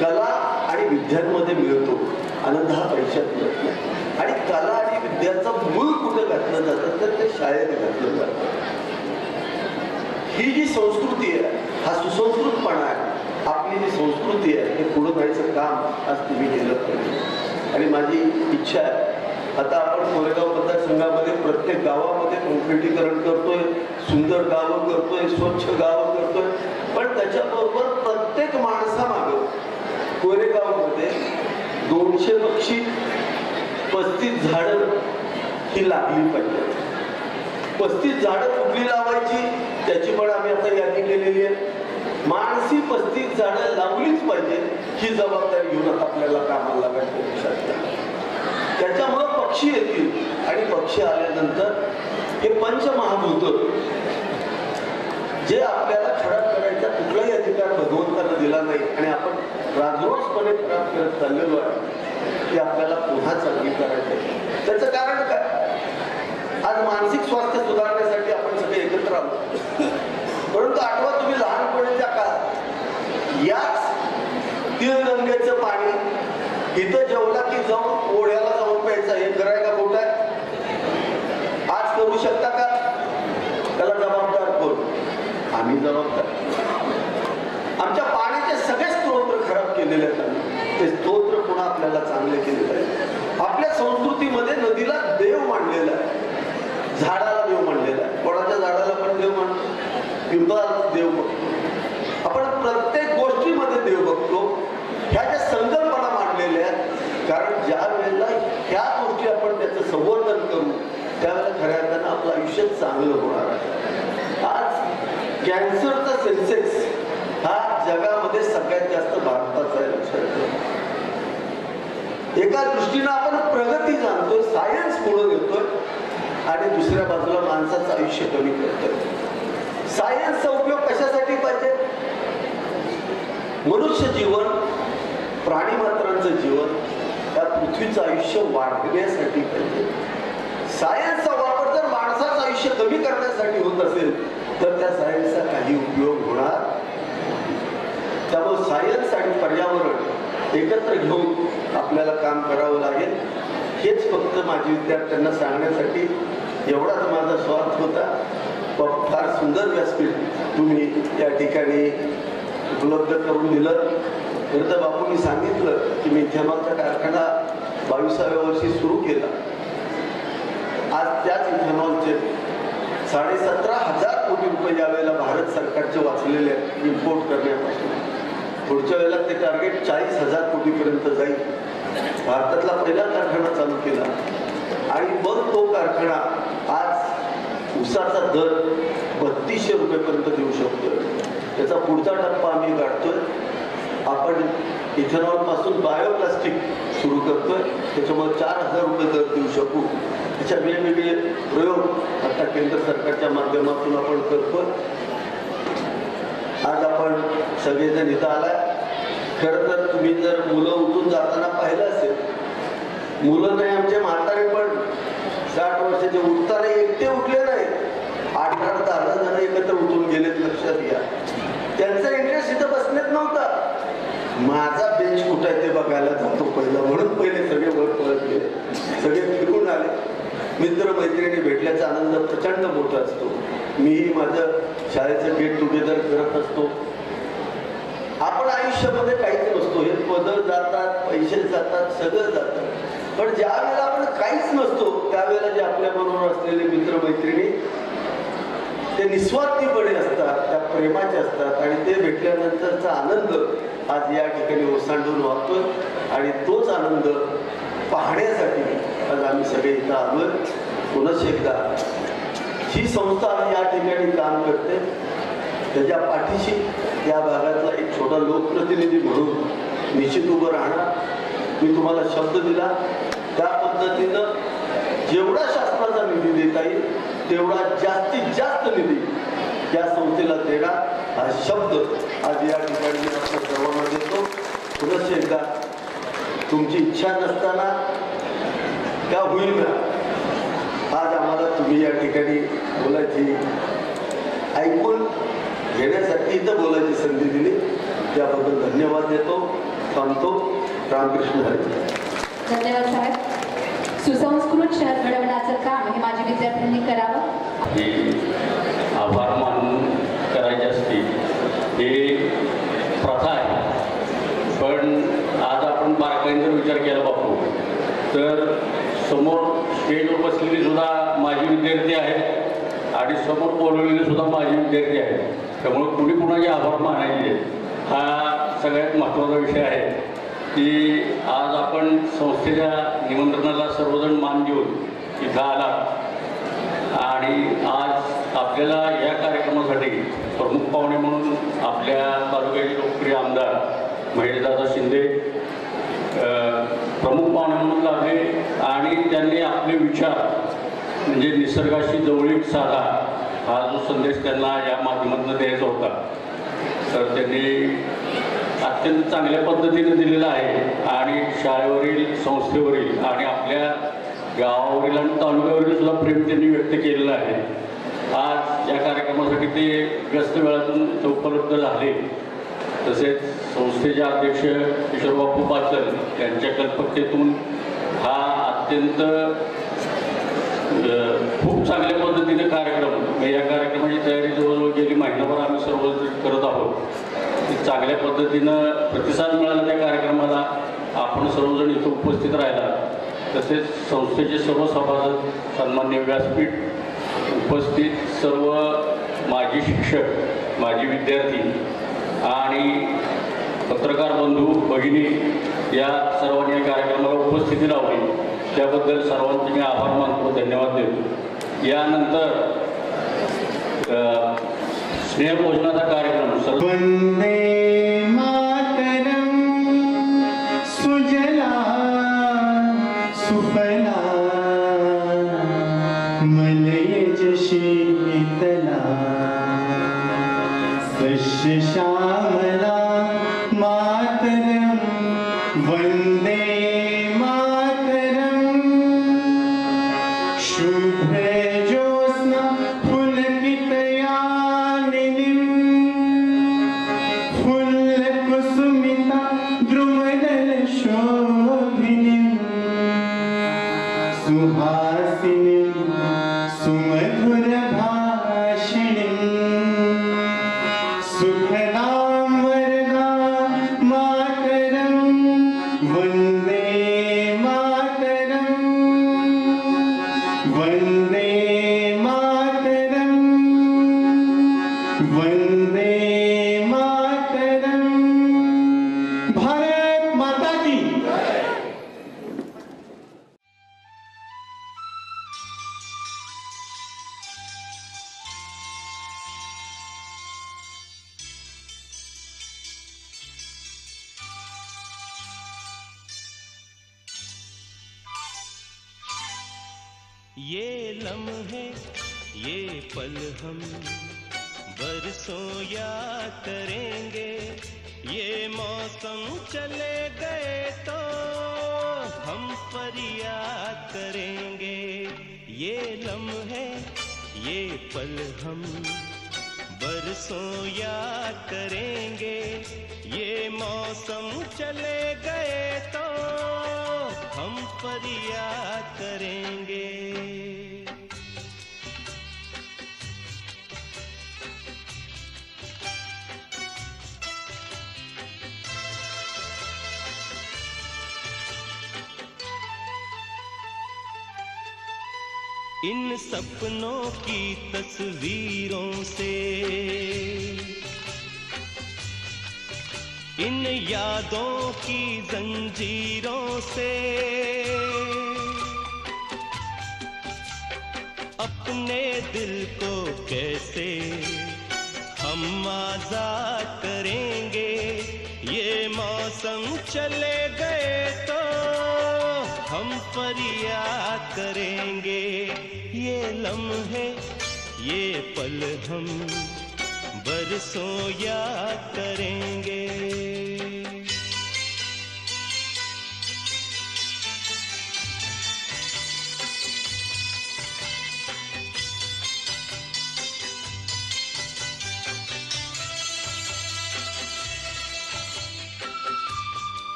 कला आणि विद्यांमध्ये मिळतो. आनंद हा पैशात मिळत नाही. आणि कला आणि विद्याचं मूळ कुठं घातलं जातं तर ते शाळेत घातलं जातं. ही जी संस्कृती आहे, हा सुसंस्कृतपणा आहे, आपली जी संस्कृती आहे हे पुढे जायचं काम आज तुम्ही केलं पाहिजे. आणि माझी इच्छा आहे आता आपण कोरेगाव मतदारसंघामध्ये प्रत्येक गावामध्ये कॉन्क्रिटीकरण करतोय, सुंदर गावं करतोय, स्वच्छ गावं करतोय, पण त्याच्याबरोबर प्रत्येक माणसामागं कोरेगावमध्ये 200 पक्षी, 35 झाडं ही लागली पाहिजे. 35 झाडं कुठली लावायची त्याची पण आम्ही आता यादी केलेली आहे. माणसी 35 झाडं लावलीच पाहिजे ही जबाबदारी घेऊन आता आपल्याला कामाला लागायचं. त्याच्यामुळं पक्षी येतील आणि पक्षी आल्यानंतर हे पंचमहाभूत जे आपल्याला खराब करायचा कुठलाही अधिकार भगवंताला दिला नाही आणि आपण राजरोसपणे खराब करत चाललेलो आहे ते आपल्याला पुन्हा चांगली करायचं. त्याचं कारण काय, आज मानसिक स्वास्थ्य सुधारण्यासाठी आपण सगळे एकत्र आलो. परंतु आठवा तुम्ही लहानपणीच्या काळात याच तिळगंगेचं पाणी इथं जेवला की जाऊन ओढ्याला जाऊन प्यायचं, हे कराय का मोठं आहे? आज करू शकता का? त्याला जबाबदार कोण? आम्ही जबाबदार. आमच्या पाण्याचे सगळे स्तोत्र खराब केलेले आहेत, ते स्तोत्र पुन्हा आपल्याला चांगले केले पाहिजे. आपल्या संस्कृतीमध्ये नदीला देव मानलेला आहे. झाडाला देव म्हणलेला आहे, कोणाच्या झाडाला पण देव म्हणतो, पिंपळाला देव बघतो, आपण प्रत्येक गोष्टीमध्ये देव बघतो. ह्या ज्या संकल्पना मांडलेल्या आहेत, कारण ज्या वेळेला ह्या गोष्टी आपण त्याचं संवर्धन करू त्यावेळेला खऱ्या अर्थानं आपलं आयुष्य चांगलं होणार आहे. आज कॅन्सरचा सेन्सेक्स हा जगामध्ये सगळ्यात जास्त भारताचा आहे, लक्षात ठेवा. एका दृष्टीनं आपण प्रगती जाणतोय, सायन्स पुढे घेतोय, आणि दुसऱ्या बाजूला माणसाचं आयुष्य कमी करतोय. सायन्सचा उपयोग कशासाठी पाहिजे? मनुष्य जीवन, प्राणी मात्रांचं जीवन, त्या पृथ्वीचं आयुष्य वाढवण्यासाठी पाहिजे. सायन्सचा वापर जर माणसाचं आयुष्य कमी करण्यासाठी होत असेल तर त्या सायन्सचा काही उपयोग होणार. त्यामुळे सायन्स आणि पर्यावरण एकत्र घेऊन आपल्याला काम करावं लागेल. हेच फक्त माझ्या विद्यार्थ्यांना सांगण्यासाठी एवढाच माझा स्वार्थ होता. फार सुंदर व्यासपीठ तुम्ही या ठिकाणी उपलब्ध करून दिलं. खरं तर बापूंनी सांगितलं की मी इथेनॉलचा कारखाना 22व्या वर्षी सुरू केला. आज त्याच इथेनॉलचे 17,500 कोटी रुपये यावेळेला भारत सरकारचे वाचलेले इम्पोर्ट करण्यापासून. पुढच्या वेळेला ते टार्गेट 40,000 कोटीपर्यंत जाईल. भारतातला पहिला कारखाना चालू केला आणि मग तो कारखाना आज ऊसाचा दर 3200 रुपयेपर्यंत देऊ शकतोय. त्याचा पुढचा टप्पा आम्ही गाठतोय. आपण इथेनॉल पासून बायोप्लास्टिक सुरू करतोय, त्याच्यामुळे 4,000 रुपये दर देऊ शकू. त्याच्या वेगवेगळे प्रयोग आता केंद्र सरकारच्या माध्यमातून आपण करतोय. आज आपण सगळेजण इथं आलाय. खरं तर तुम्ही जर मुलं उठून जाताना पाहिलं असेल, मुलं नाही आमचे म्हातारे पण 60 वर्षाचे उठताना एकटे उठले नाही, 8-10 जण एकत्र उठून गेलेत. लक्षात घ्या, त्यांचा इंटरेस्ट इथं बसण्यात नव्हता. माझा बेंच कुठं आहे ते बघायला जातो पहिला, म्हणून पहिले सगळे वर पळत गेले, सगळे फिरून आले. मित्र मैत्रिणी भेटल्याचा आनंद प्रचंड मोठा असतो. मीही माझं शाळेचं गेट टुगेदर करत असतो. आपण आयुष्यामध्ये काहीच नसतो, हे पदर जातात, पैसे जातात, सगळं जातं. पण ज्या वेळेला आपण काहीच नसतो त्यावेळेला जे आपल्या बरोबर असलेले मित्र मैत्रिणी ते निस्वार्थीपणे असतात, त्या प्रेमाचे असतात, आणि ते भेटल्यानंतरचा आनंद आज या ठिकाणी ओसांडून वाहतोय. आणि तोच आनंद पाहण्यासाठी आज आम्ही सगळे इथं आलोय. पुन्हा एकदा ही संस्था या ठिकाणी काम करते, त्याच्या पाठीशी या भागातला एक छोटा लोकप्रतिनिधी म्हणून निश्चित उभं राहणार. मी तुम्हाला शब्द दिला त्या पद्धतीनं जेवढा शासनाचा निधी देता येईल तेवढा जास्तीत जास्त निधी या संस्थेला देणार हा शब्द आज या ठिकाणी मी आपल्या सर्वांना देतो. पुन्हा एकदा तुमची इच्छा नसताना का होईना आज आम्हाला तुम्ही या ठिकाणी बोलायची, ऐकून घेण्यासाठी इथं बोलायची संधी दिली, त्याबद्दल धन्यवाद देतो. थांबतो. रामकृष्ण हरी. धन्यवाद साहेब. सुसंस्कृत शहर घडवण्याचं काम हे माझ्या विद्यार्थ्यांनी करावं. हे आभार मानून करायचे असते हे प्रथा आहे. पण आज आपण बारकाईने जर विचार केला बापू तर समोर स्टेजवर बसलेली सुद्धा माझी विद्यार्थी आहेत आणि समोर बोलवलेले सुद्धा माझे विद्यार्थी आहेत. त्यामुळे कुणी कुणाचे आभार मानायचे हा सगळ्यात महत्त्वाचा विषय आहे की आज आपण संस्थेच्या निमंत्रणाला सर्वजण मान देऊन इथं आला आणि आज आपल्याला या कार्यक्रमासाठी प्रमुख पाहुणे म्हणून आपल्या तालुक्याचे लोकप्रिय आमदार महेशदादा शिंदे प्रमुख पाहुणे म्हणून लागले आणि त्यांनी आपले विचार म्हणजे निसर्गाशी जवळीक साधा हा जो संदेश त्यांना या माध्यमातून द्यायचा होता तर त्यांनी अत्यंत चांगल्या पद्धतीने दिलेला आहे. आणि शाळेवरील संस्थेवरील आणि आपल्या गावावरील आणि तालुक्यावरील सुद्धा प्रेम त्यांनी व्यक्त केलेलं आहे. आज या कार्यक्रमासाठी ते व्यस्त वेळातून उपलब्ध झाले. तसेच संस्थेचे अध्यक्ष किशोरबापू पाचल यांच्या कल्पकतेतून हा अत्यंत खूप चांगल्या पद्धतीने कार्यक्रम या कार्यक्रमाची तयारी जवळजवळ गेली महिनाभर आम्ही सर्व करत आहोत. चांगल्या पद्धतीनं प्रतिसाद मिळाला त्या कार्यक्रमाला. आपण सर्वजण इथं उपस्थित राहिला. तसेच संस्थेचे सर्व सभासद सन्मान्य व्यासपीठ उपस्थित सर्व माजी शिक्षक, माजी विद्यार्थी आणि पत्रकार बंधू भगिनी या सर्वांनी या कार्यक्रमाला उपस्थिती लावली त्याबद्दल सर्वांचे मी आभार मानतो, धन्यवाद देतो. यानंतर स्नेहभोजनाचा कार्यक्रम वंदे मातरम सुजला सुफला मलयज शीतला सस्य श्यामला मातरम वंदे मातरम शुभ्र ज्योत्स्ना कुसुमिता द्रुमदल शोभिनीं सुहासिनीं सुमधुर भाषिणीं सुखदां वरदां मातरं वन्दे मातरं वन्दे मातरं वन्दे भारत माता की. ये लम्हे ये पल हम बरसों याद करेंगे, ये मौसम चले गए तो हम फरियाद करेंगे. ये लम्हे ये पल हम बरसों याद करेंगे, ये मौसम चले गए तो हम फरियाद करेंगे. इन सपनों की तस्वीरों से, इन यादों की जंजीरों से अपने दिल को कैसे हम आजाद करेंगे. ये मौसम चले गए तो हम फरियाद करेंगे. ये लम्हे ये पल हम बरसों याद करेंगे.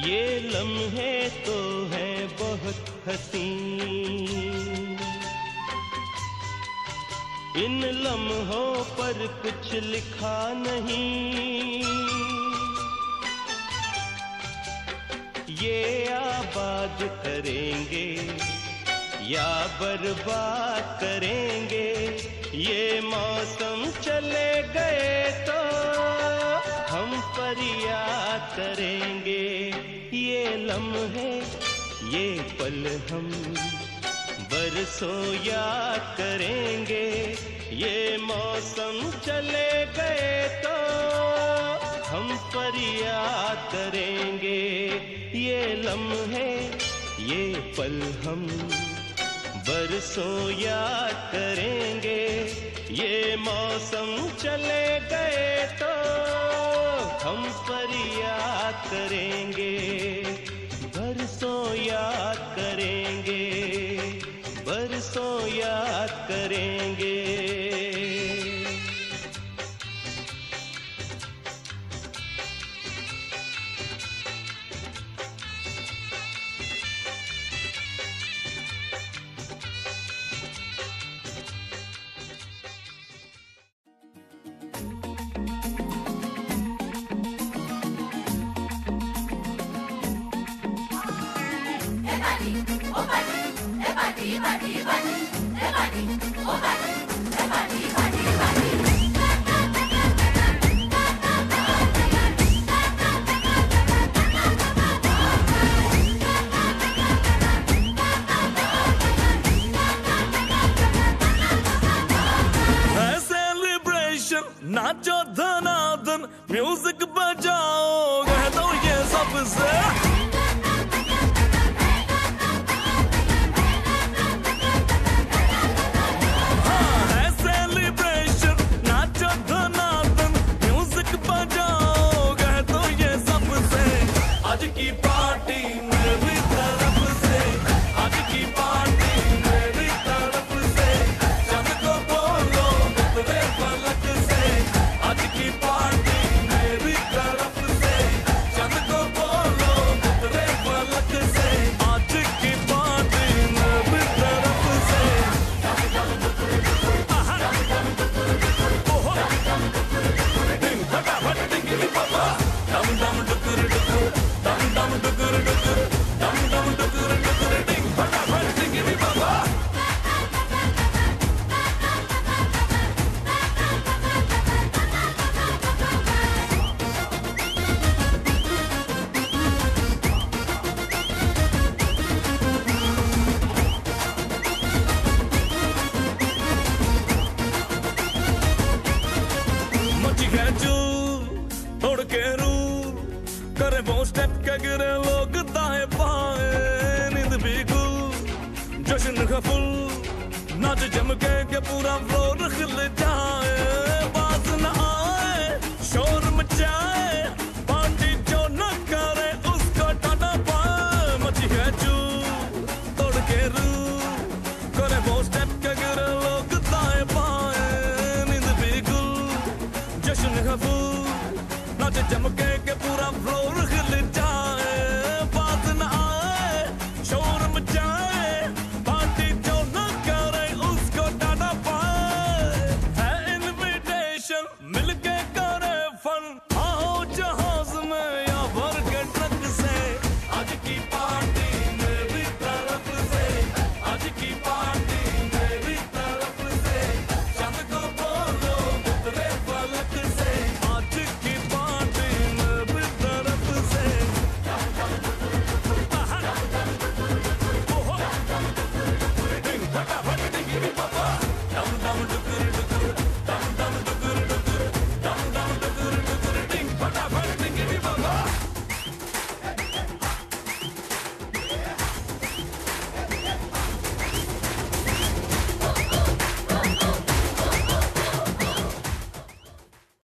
ये लम्हे तो हैं बहुत हसीन, इन लम्हों पर कुछ लिखा नहीं. ये आबाद करेंगे या बर्बाद करेंगे, ये मौसम चले गए तो हम फरियाद करेंगे. ये लम्हे ये पल हम बरसों याद करेंगे, ये मौसम चले गए तो हम फरियाद करेंगे. ये लम्हे ये पल हम बरसों याद करेंगे, ये मौसम चले गए तो हम फरियाद करेंगे. बरसों याद करेंगे, बरसों याद करेंगे. Everybody, नाचो धनादन म्यूजिक बजाओ कह दो ये सबसे हाँ है सेलिब्रेशन नाचो धनादन म्यूजिक बजाओ कह दो ये सबसे आज की पार्टी मेरी तरफ से आज की पार्टी मेरी तरफ से चंद को बोलो उतरे पलक से आज की पार्टी मेरी तरफ से चंद को बोलो उतरे पलक से आज की पार्टी मेरी तरफ से दिन फटाफट टिंगी पापा दम दम डुकुर डुकुर दम दम डुकुर डुकुर दम दम डुकुर डुकुर दिन फटाफट टिंगी पापा मची खेचू तोड़ के रूल करे वो स्टेप के गिरे लोग दाएं बाएं नींद भी गुल जश्न का फुल नाच जम के पूरा फ्लोर खिल जाए बाज न आए शोर मचाए